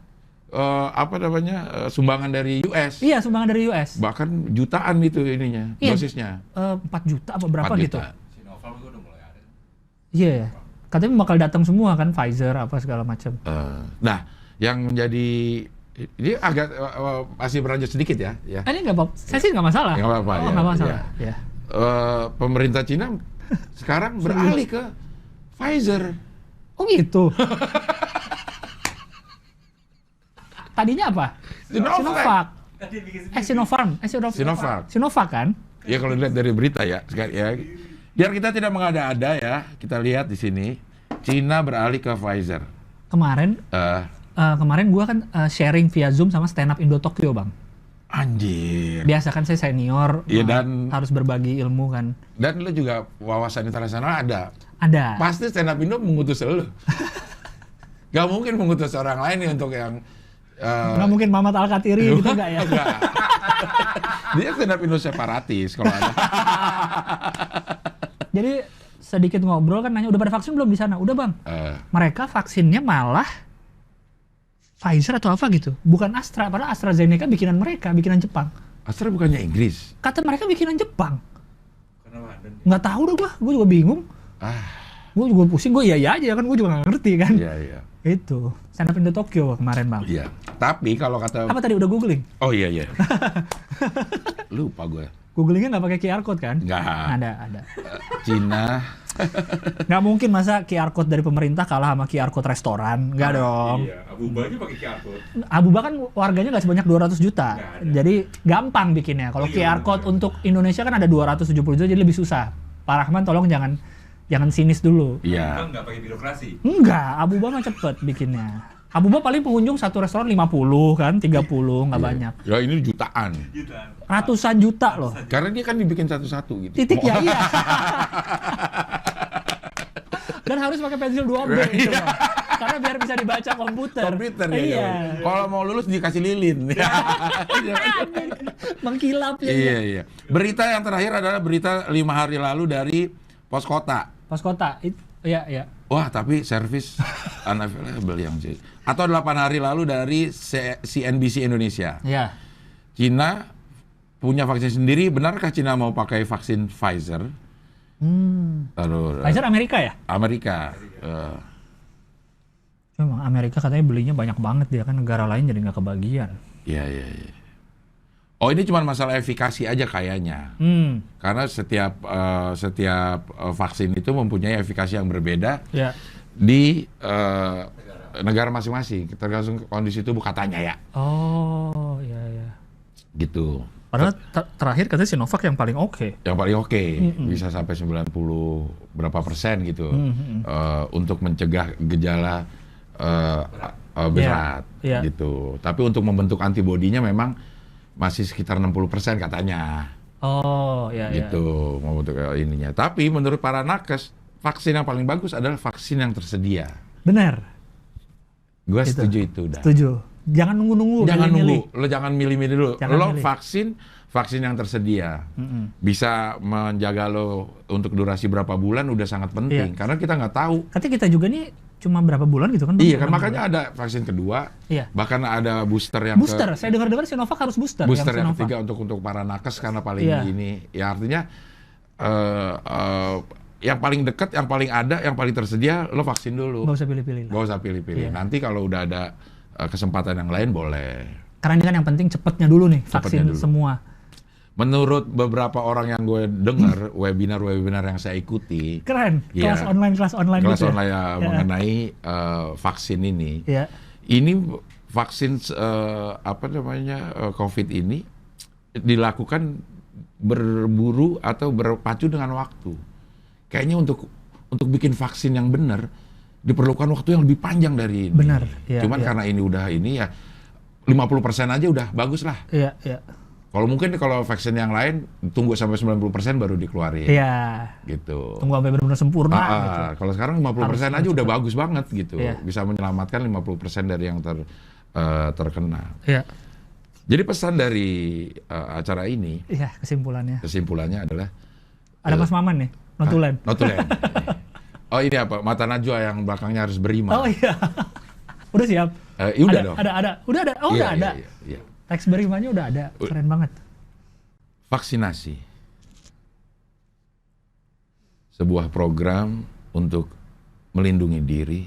Sumbangan dari US. Iya, sumbangan dari US. Bahkan jutaan itu ininya, dosisnya. 4 juta apa berapa 4 gitu? juta. Sinovac juga udah mulai ada. Iya. Katanya bakal datang semua kan, Pfizer apa segala macam. Nah, yang menjadi ini agak masih beranjak sedikit ya. Ini nggak apa, saya sih nggak masalah. Nggak apa-apa. Nggak masalah. Ya. Pemerintah Cina sekarang beralih ke Pfizer. Oh gitu. Tadinya apa? Sinovac. Sinovac kan? Ya kalau dilihat dari berita ya, biar kita tidak mengada-ada ya, kita lihat di sini Cina beralih ke Pfizer. Kemarin gua kan sharing via Zoom sama Stand Up Indo Tokyo, Bang. Anjir. Biasa kan saya senior, dan harus berbagi ilmu kan. Dan lu juga wawasan internasional ada. Ada. Pasti Stand Up Indo mengutus lu. Gak mungkin mengutus orang lain nih untuk yang nggak mungkin Mamat Al-Katiri gitu nggak ya? Enggak. Dia Stand Up Indo separatis kalau ada. Jadi sedikit ngobrol kan nanya, udah pada vaksin belum di sana? Udah bang. Mereka vaksinnya malah Pfizer atau apa gitu. Bukan Astra, padahal AstraZeneca bikinan mereka, bikinan Jepang. Astra bukannya Inggris? Kata mereka bikinan Jepang. Nggak tahu dah gue juga bingung. Gue juga pusing, gue iya aja kan, gue juga nggak ngerti kan. Iya. Itu, Stand Up Indo Tokyo kemarin bang. Iya, tapi kalau kata... Apa tadi udah googling? Oh iya. Lupa gue. Googlingnya nggak pakai QR code kan? Nggak. Ada. Cina. Nggak mungkin masa QR code dari pemerintah kalah sama QR code restoran. Nggak dong. Iya, Abuba aja pakai QR code. Abuba kan warganya nggak sebanyak 200 juta. Jadi gampang bikinnya. Kalau QR code untuk Indonesia kan ada 270 juta, jadi lebih susah. Pak Rahman tolong jangan sinis dulu. Iya. Abuba nggak pakai birokrasi. Enggak, Abuba mah cepet bikinnya. Abuba paling pengunjung satu restoran 50 kan, 30, nggak banyak. Ya ini jutaan. Ratusan juta loh. Karena dia kan dibikin satu-satu gitu. Titik ya, iya. Dan harus pakai pensil 2B gitu. Karena biar bisa dibaca komputer. Iya. Kalau mau lulus dikasih lilin. Mengkilap ya. Iya. Berita yang terakhir adalah berita 5 hari lalu dari Pos Kota. Iya. Wah, tapi service unavailable yang sih. Atau 8 hari lalu dari CNBC Indonesia. Iya. Cina punya vaksin sendiri. Benarkah Cina mau pakai vaksin Pfizer? Pfizer Amerika ya? Amerika. Memang Amerika katanya belinya banyak banget dia kan, negara lain jadi nggak kebagian. Iya. Oh, ini cuma masalah efikasi aja kayaknya. Karena setiap vaksin itu mempunyai efikasi yang berbeda di negara masing-masing. Tergantung kondisi tubuh katanya ya. Oh, iya. Gitu. Padahal terakhir katanya Sinovac yang paling oke. Yang paling oke. Bisa sampai 90 berapa persen gitu. Untuk mencegah gejala berat gitu. Tapi untuk membentuk antibodinya memang masih sekitar 60% katanya. Oh, iya. Gitu, membentuk ininya. Tapi menurut para nakes, vaksin yang paling bagus adalah vaksin yang tersedia. Benar. Gue setuju itu dah. Setuju. Jangan nunggu. Lo jangan milih-milih dulu. Lo milih. vaksin yang tersedia. Bisa menjaga lo untuk durasi berapa bulan udah sangat penting. Karena kita nggak tahu. Katanya kita juga nih cuma berapa bulan gitu kan? Iya kan, makanya ada vaksin kedua, Iya. bahkan ada booster yang Saya dengar-dengar Sinovac harus booster. booster yang Sinovac. ketiga untuk para nakes karena paling Iya. ini. Ya artinya yang paling dekat, yang paling ada, yang paling tersedia, lo vaksin dulu. Nggak usah pilih-pilih lah. Gak usah pilih-pilih. Iya. Nanti kalau udah ada kesempatan yang lain boleh. Karena ini kan yang penting cepetnya dulu nih, vaksin Cepetnya dulu. semua. Menurut beberapa orang yang gue dengar, webinar-webinar yang saya ikuti, Keren, Iya. kelas online kelas gitu ya? online Ya. mengenai vaksin ini. Iya. Ini vaksin COVID ini dilakukan berburu atau berpacu dengan waktu. Kayaknya untuk bikin vaksin yang benar diperlukan waktu yang lebih panjang dari ini. Benar, iya, Cuman iya. karena ini udah ini ya 50% aja udah bagus lah. Iya, iya. Kalau mungkin kalau vaksin yang lain tunggu sampai 90% baru dikeluarin. Iya. Gitu. Tunggu sampai benar-benar sempurna gitu. Kalau sekarang 50% aja Harus udah cepat. bagus banget gitu. Iya. Bisa menyelamatkan 50% dari yang terkena. Iya. Jadi pesan dari acara ini, Iya, kesimpulannya adalah Ada Mas Maman nih, notulen. notulen. Oh ini apa? Mata Najwa yang belakangnya harus berima. Oh iya. Udah siap? Udah dong. Ada. Udah ada. Oh, Iya, udah ada. Iya. Teks berimanya udah ada. Keren banget. Vaksinasi. Sebuah program untuk melindungi diri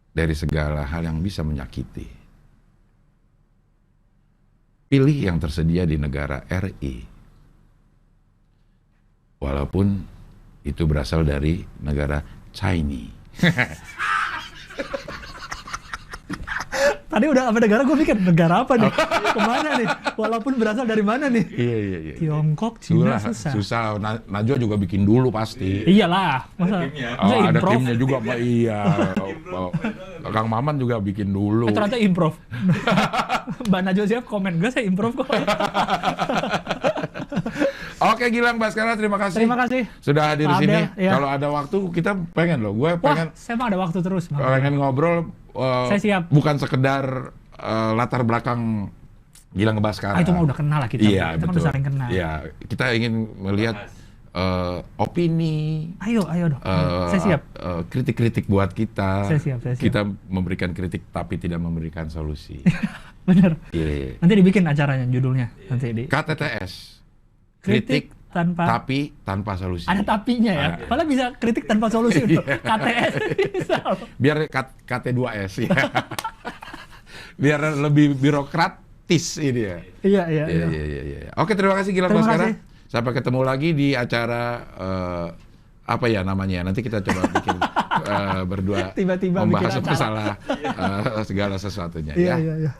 dari segala hal yang bisa menyakiti. Pilih yang tersedia di negara RI. Walaupun itu berasal dari negara China. Tadi udah apa negara, gue pikir negara apa nih? Kemana nih? Walaupun berasal dari mana nih? Iya. Tiongkok, Cina, Susah. Najwa juga bikin dulu pasti. Iyalah. Masa Ada improv? timnya juga, Pak. Iya. Kang Maman juga bikin dulu. Ternyata improv. Mbak Najwa siap komen, gue saya improv kok. Oke Gilang Baskara, terima kasih. Terima kasih. Sudah hadir di Pak sini. Abel, ya. Kalau ada waktu kita pengen loh. Gue pengen Saya mah ada waktu terus. Bang. pengen ngobrol. Saya siap. Bukan sekedar latar belakang Gilang Baskara. Itu mah udah kenal lah kita. Iya, Kita kan betul. udah saling kenal. Iya, kita ingin melihat opini. Ayo dong. Saya siap. Kritik-kritik buat kita. Saya siap. Kita memberikan kritik tapi tidak memberikan solusi. Bener. Iya. Nanti dibikin acaranya judulnya. Nanti di KTTS. kritik tanpa tapi tanpa solusi. ada tapinya ya. Padahal bisa kritik tanpa solusi untuk KTS. Bisa loh. Biar KT2S ya. Biar lebih birokratis ini ya. Iya. Iya. Oke, terima kasih Gilang Terima Baskara. kasih. Sampai ketemu lagi di acara apa ya namanya? Nanti kita coba bikin berdua Tiba-tiba membahas bikin acara. masalah segala sesuatunya Iya. ya.